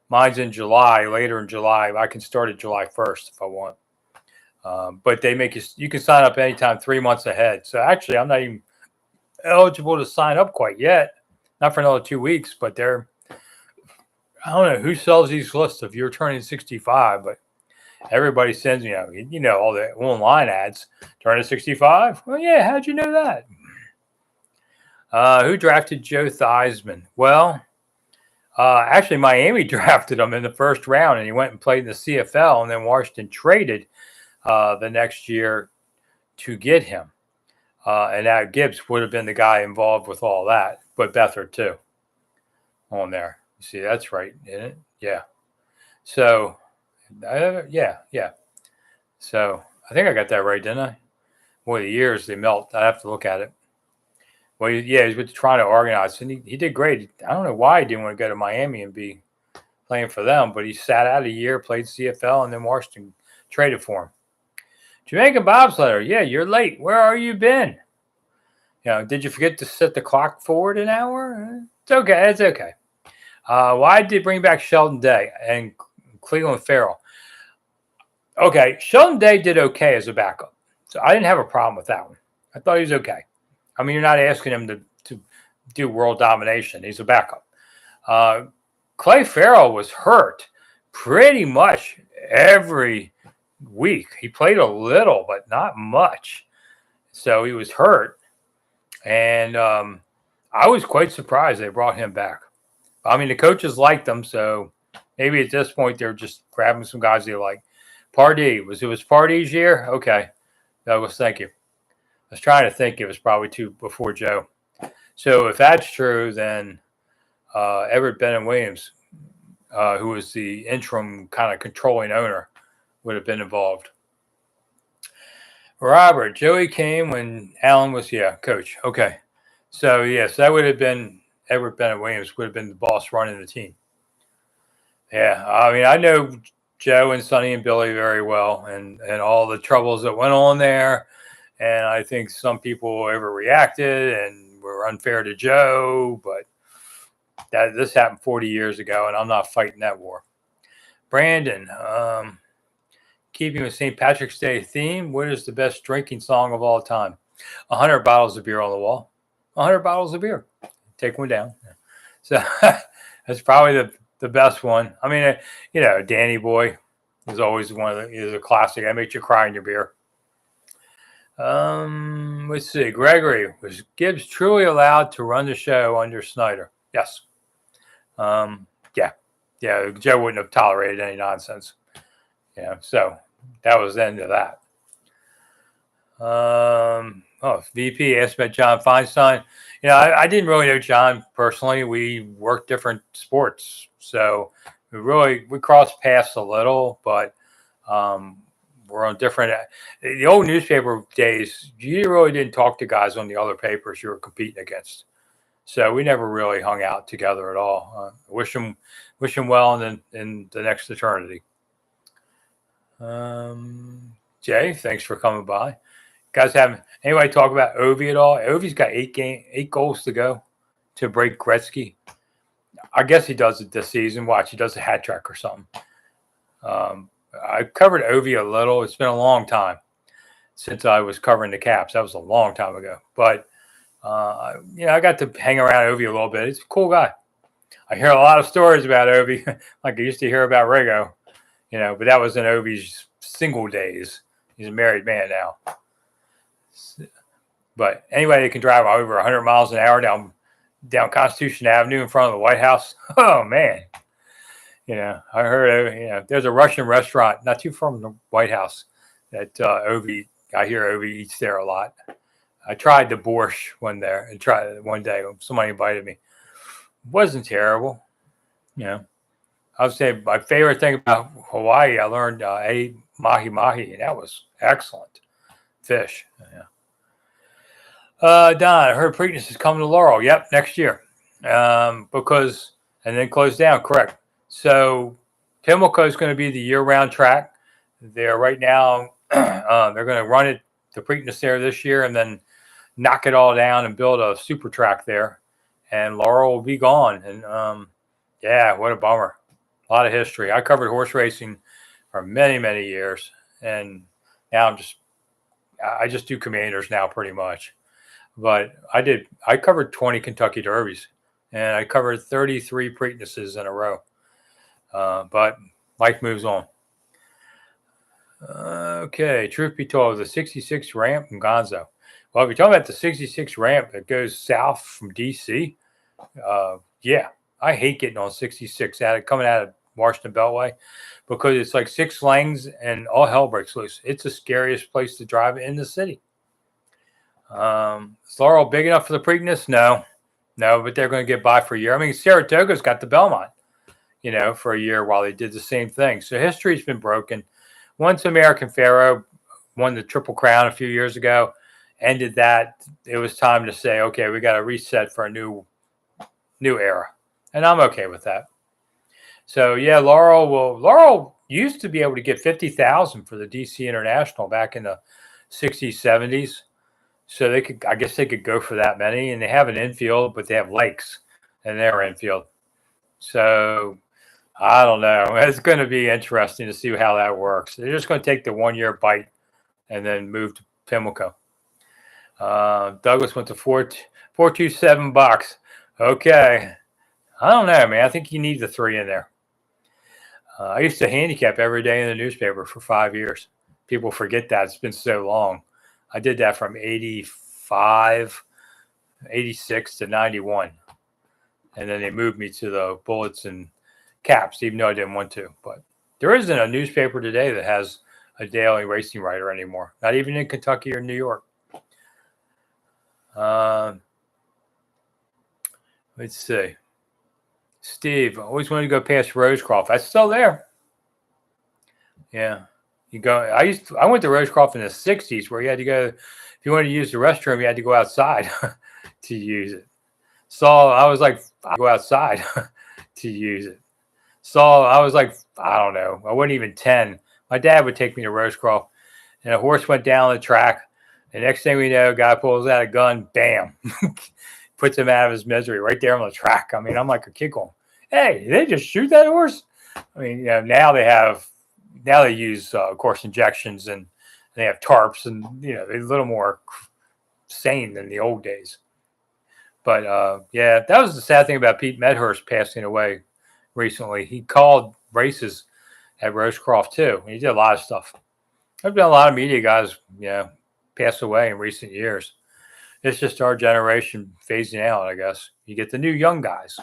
mine's in July, later in July. I can start it July 1st if I want. But they make you can sign up anytime 3 months ahead. So actually, I'm not even eligible to sign up quite yet. Not for another 2 weeks, but they're I don't know who sells these lists if you're turning 65, but everybody sends me, all the online ads. Turning 65? Well, yeah, how'd you know that? Who drafted Joe Theismann? Well, actually, Miami drafted him in the first round, and he went and played in the CFL, and then Washington traded the next year to get him. And now Gibbs would have been the guy involved with all that, but Beathard too on there. You see, that's right, isn't it? Yeah. So, yeah. So I think I got that right, didn't I? Boy, the years they melt. I have to look at it. Well, he's with trying to organize, and he did great. I don't know why he didn't want to go to Miami and be playing for them, but he sat out a year, played CFL, and then Washington traded for him. Jamaican bobsledder, yeah, you're late. Where are you been? Did you forget to set the clock forward an hour? It's okay. It's okay. Why did they bring back Sheldon Day and Cleveland Farrell? Okay, Sheldon Day did okay as a backup, so I didn't have a problem with that one. I thought he was okay. I mean, you're not asking him to do world domination. He's a backup. Clay Farrell was hurt pretty much every week. He played a little, but not much. So he was hurt. And I was quite surprised they brought him back. I mean, the coaches liked him, so maybe at this point they're just grabbing some guys they like. Pardee, it was Pardee's year? Okay. Douglas, thank you. I was trying to think it was probably two before Joe. So if that's true, then Everett Bennett Williams, who was the interim kind of controlling owner, would have been involved. Robert, Joey came when Allen was, coach. Okay. So, yes, that would have been Everett Bennett Williams would have been the boss running the team. Yeah. I mean, I know Joe and Sonny and Billy very well and all the troubles that went on there. And I think some people overreacted and were unfair to Joe, but this happened 40 years ago, and I'm not fighting that war. Brandon, keeping with St. Patrick's Day theme, what is the best drinking song of all time? 100 bottles of beer on the wall. 100 bottles of beer. Take one down. So that's probably the best one. I mean, Danny Boy is always is a classic. That makes you cry in your beer. Let's see. Gregory, was Gibbs truly allowed to run the show under Snider? Yes. Yeah. Joe wouldn't have tolerated any nonsense. So that was the end of that. VP asked about John Feinstein. I didn't really know John personally. We worked different sports, so we crossed paths a little, but we're on different. The old newspaper days, you really didn't talk to guys on the other papers you were competing against. So we never really hung out together at all. Wish him well in the next eternity. Jay, thanks for coming by. Guys, have anybody talk about Ovi at all? Ovi's got 8 goals to go to break Gretzky. I guess he does it this season. Watch, he does a hat trick or something. I covered Ovi a little. It's been a long time since I was covering the Caps. That was a long time ago. But I got to hang around Ovi a little bit. He's a cool guy. I hear a lot of stories about Ovi, like I used to hear about Rigo, but that was in Ovi's single days. He's a married man now. But anyway, they can drive over 100 miles an hour down Constitution Avenue in front of the White House. Oh, man. I heard, there's a Russian restaurant not too far from the White House that I hear Ovi eats there a lot. I tried the borscht one day. Somebody invited me. Wasn't terrible. I would say my favorite thing about Hawaii, I learned mahi-mahi, and that was excellent fish. Don, I heard Preakness is coming to Laurel. Yep, next year. And then close down, correct. So Pimlico is going to be the year-round track. They're right now, they're going to run it, the Preakness there this year, and then knock it all down and build a super track there. And Laurel will be gone. And what a bummer. A lot of history. I covered horse racing for many, many years. And now I just do Commanders now pretty much. But I covered 20 Kentucky Derbies. And I covered 33 Preaknesses in a row. But life moves on. Okay, truth be told, the 66 ramp in Gonzo. Well, if you're talking about the 66 ramp that goes south from DC, yeah, I hate getting on 66 coming out of Washington Beltway because it's like 6 lanes and all hell breaks loose. It's the scariest place to drive in the city. Is Laurel big enough for the Preakness? No, but they're going to get by for a year. I mean, Saratoga's got the Belmont, for a year while they did the same thing. So history's been broken. Once American Pharoah won the Triple Crown a few years ago, ended that, it was time to say, okay, we got to reset for a new era. And I'm okay with that. So yeah, Laurel used to be able to get 50,000 for the DC International back in the 60s, 70s. So I guess they could go for that many, and they have an infield, but they have lakes in their infield. So I don't know. It's going to be interesting to see how that works. They're just going to take the 1 year bite and then move to Pimlico. Douglas went to $427. Okay. I don't know, man. I think you need the 3 in there. I used to handicap every day in the newspaper for 5 years. People forget that. It's been so long. I did that from 85, 86 to 91. And then they moved me to the bullets and caps, even though I didn't want to. But there isn't a newspaper today that has a daily racing writer anymore. Not even in Kentucky or New York. Let's see. Steve, always wanted to go past Rosecroft. That's still there. Yeah. You go. I went to Rosecroft in the 60s where you had to go. If you wanted to use the restroom, you had to go outside to use it. So I was like, I go outside to use it. So I was like, I don't know. I wasn't even 10. My dad would take me to Rosecroft, and a horse went down the track. The next thing we know, guy pulls out a gun, bam, puts him out of his misery right there on the track. I mean, I'm like a kid going, hey, did they just shoot that horse? I mean, now they use, of course, injections, and they have tarps, and, they're a little more sane than the old days. But, yeah, that was the sad thing about Pete Medhurst passing away recently. He called races at Rosecroft, too. He did a lot of stuff. There's been a lot of media guys, pass away in recent years. It's just our generation phasing out, I guess. You get the new young guys.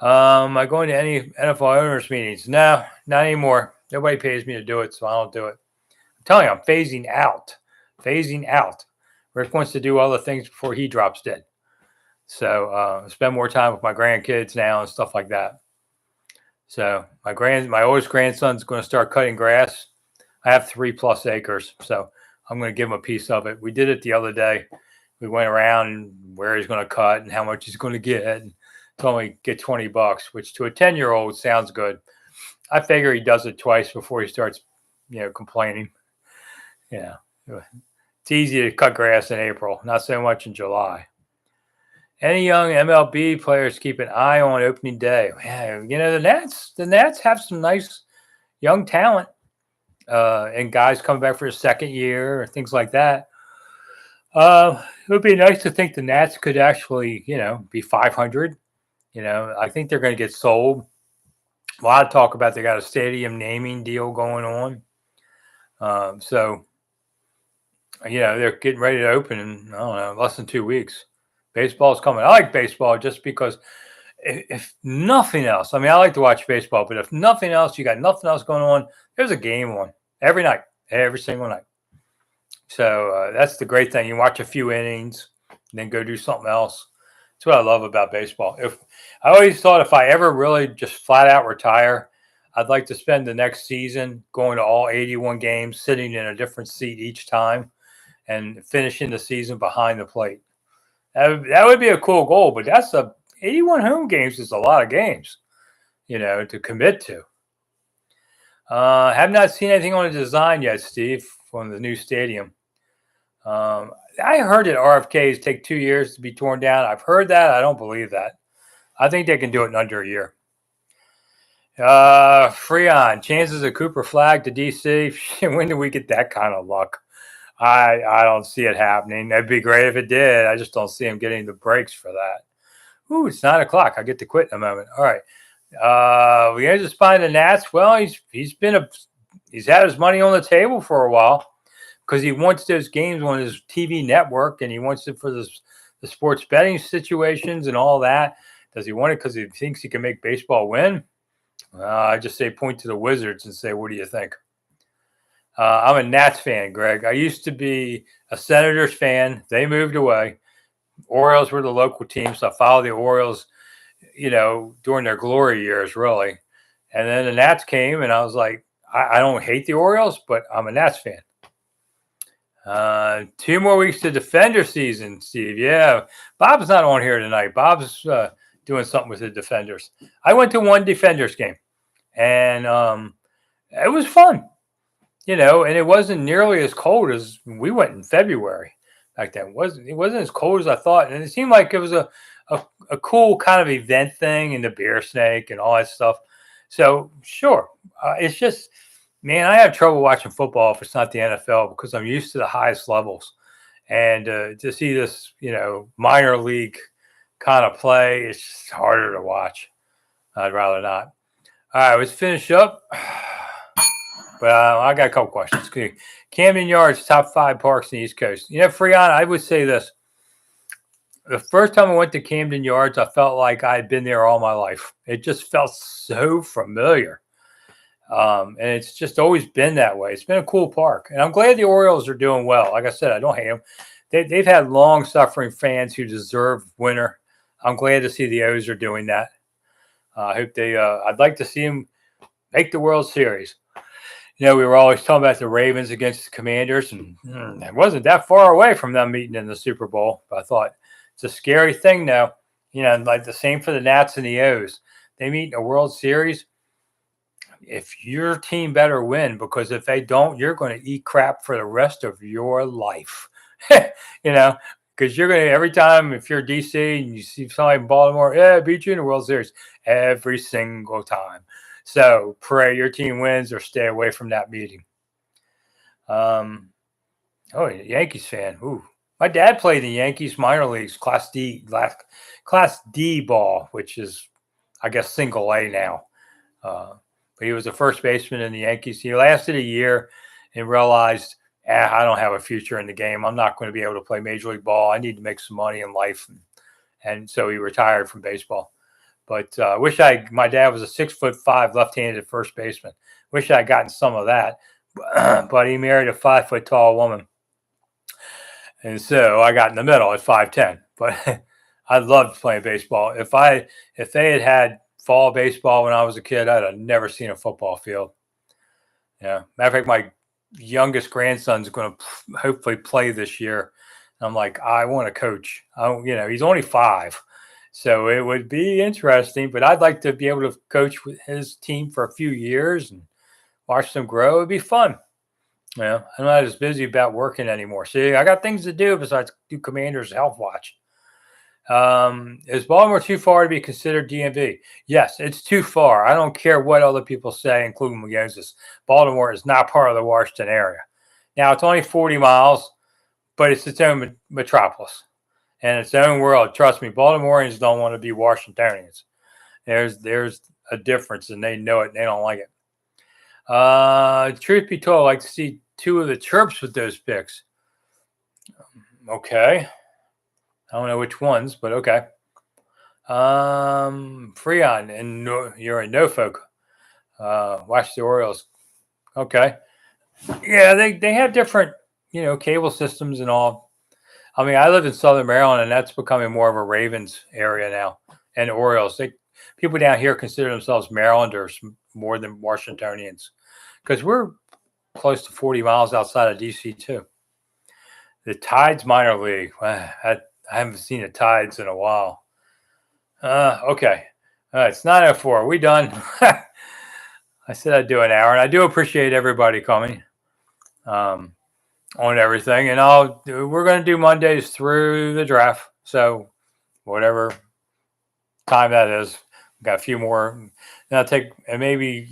Am I going to any NFL owners meetings? No, not anymore. Nobody pays me to do it, so I don't do it. I'm telling you, I'm phasing out. Rick wants to do other things before he drops dead. So spend more time with my grandkids now and stuff like that. So my oldest grandson's going to start cutting grass. I have 3+ acres, so I'm going to give him a piece of it. We did it the other day. We went around where he's going to cut and how much he's going to get, and told me get $20, which to a 10-year-old sounds good. I figure he does it twice before he starts, complaining. Yeah, it's easy to cut grass in April, not so much in July. Any young MLB players keep an eye on opening day? Yeah, the Nats have some nice young talent, and guys coming back for a second year or things like that. It would be nice to think the Nats could actually, be 500. I think they're going to get sold. A lot of talk about they got a stadium naming deal going on. So, they're getting ready to open in, I don't know, less than 2 weeks. Baseball's coming. I like baseball just because if nothing else, I mean, I like to watch baseball, but if nothing else, you got nothing else going on, there's a game on every night, every single night. So that's the great thing. You watch a few innings and then go do something else. That's what I love about baseball. I always thought if I ever really just flat out retire, I'd like to spend the next season going to all 81 games, sitting in a different seat each time, and finishing the season behind the plate. That would be a cool goal, but 81 home games is a lot of games, to commit to. Have not seen anything on the design yet, Steve, from the new stadium. I heard that RFKs take 2 years to be torn down. I've heard that. I don't believe that. I think they can do it in under a year. Freon, chances of Cooper flag to DC. When do we get that kind of luck? I don't see it happening. That'd be great if it did. I just don't see him getting the breaks for that. Ooh, it's 9:00. I get to quit in a moment. All right. We just find the Nats. Well, he's had his money on the table for a while because he wants those games on his TV network, and he wants it for the sports betting situations and all that. Does he want it because he thinks he can make baseball win? I just say point to the Wizards and say, what do you think? I'm a Nats fan, Greg. I used to be a Senators fan. They moved away. Orioles were the local team, so I followed the Orioles, during their glory years, really. And then the Nats came, and I was like, I don't hate the Orioles, but I'm a Nats fan. 2 more weeks to Defender season, Steve. Yeah, Bob's not on here tonight. Bob's doing something with the Defenders. I went to one Defenders game, and it was fun, and it wasn't nearly as cold as we went in February back then. It wasn't as cold as I thought, and it seemed like it was a cool kind of event thing, and the beer snake and all that stuff. So sure, it's just, man, I have trouble watching football if it's not the NFL because I'm used to the highest levels, and to see this, minor league kind of play, it's just harder to watch. I'd rather not. All right, let's finish up. But I got a couple questions. Camden Yards, top 5 parks in the East Coast. Freon, I would say this. The first time I went to Camden Yards, I felt like I had been there all my life. It just felt so familiar. And it's just always been that way. It's been a cool park. And I'm glad the Orioles are doing well. Like I said, I don't hate them. They've had long-suffering fans who deserve winter. I'm glad to see the O's are doing that. I hope I'd like to see them make the World Series. We were always talking about the Ravens against the Commanders, and it wasn't that far away from them meeting in the Super Bowl. But I thought it's a scary thing now. Like the same for the Nats and the O's. They meet in a World Series. If your team better win, because if they don't, you're going to eat crap for the rest of your life. Because you're going to, every time, if you're DC and you see somebody in Baltimore, I beat you in the World Series every single time. So pray your team wins or stay away from that meeting. Yankees fan. Ooh, my dad played in the Yankees minor leagues, Class D ball, which is, I guess, single A now. But he was a first baseman in the Yankees. He lasted a year and realized, I don't have a future in the game. I'm not going to be able to play Major League ball. I need to make some money in life. And so he retired from baseball. But my dad was a 6'5" left-handed first baseman. Wish I had gotten some of that. But he married a 5 foot tall woman. And so I got in the middle at 5'10". But I loved playing baseball. If they had fall baseball when I was a kid, I'd have never seen a football field. Yeah. Matter of fact, my youngest grandson's going to hopefully play this year. And I'm like, I want to coach. He's only 5. So it would be interesting, but I'd like to be able to coach with his team for a few years and watch them grow. It'd be fun. I'm not as busy about working anymore. See, I got things to do besides do Commanders Health Watch. Is Baltimore too far to be considered DMV? Yes, it's too far. I don't care what other people say, including Moses. Baltimore is not part of the Washington area. Now, it's only 40 miles, but it's its own metropolis and its own world. Trust me, Baltimoreans don't want to be Washingtonians. There's a difference, and they know it. And they don't like it. Truth be told, I'd like to see 2 of the Chirps with those picks. Okay. I don't know which ones, but okay. Freon, and you're in Norfolk. Watch the Orioles. Okay. Yeah, they have different, cable systems and all. I mean, I live in Southern Maryland, and that's becoming more of a Ravens area now, and Orioles. People down here consider themselves Marylanders more than Washingtonians, because we're close to 40 miles outside of DC too. The Tides minor league. I haven't seen the Tides in a while. Okay. It's 9:04. Are we done? I said I'd do an hour, and I do appreciate everybody coming on everything. And we're going to do Mondays through the draft. So whatever time that is, we've got a few more. And I'll take, and maybe,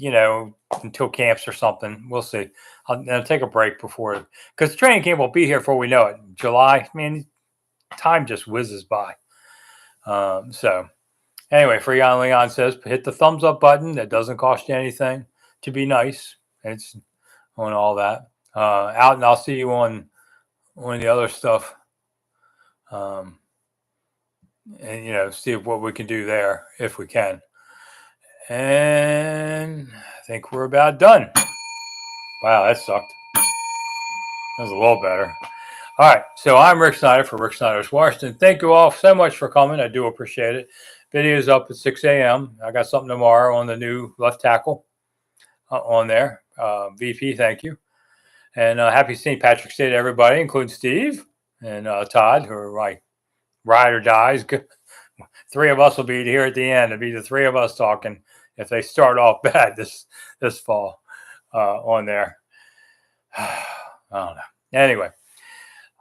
until camps or something. We'll see. I'll take a break before, because training camp will be here before we know it. July, man, time just whizzes by. So Anyway, Freon Leon says hit the thumbs up button. That doesn't cost you anything to be nice. It's on all that. Out, and I'll see you on the other stuff. And see what we can do there if we can. And I think we're about done. Wow, that sucked. That was a little better. All right, so I'm Rick Snider for Rick Snider's Washington. Thank you all so much for coming. I do appreciate it. Video is up at 6 a.m. I got something tomorrow on the new left tackle on there. VP, thank you. And happy St. Patrick's Day to everybody, including Steve and Todd, who are like ride or dies. Three of us will be here at the end. It'll be the three of us talking if they start off bad this fall on there. I don't know. Anyway,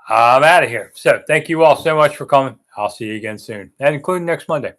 I'm out of here. So thank you all so much for coming. I'll see you again soon, and including next Monday.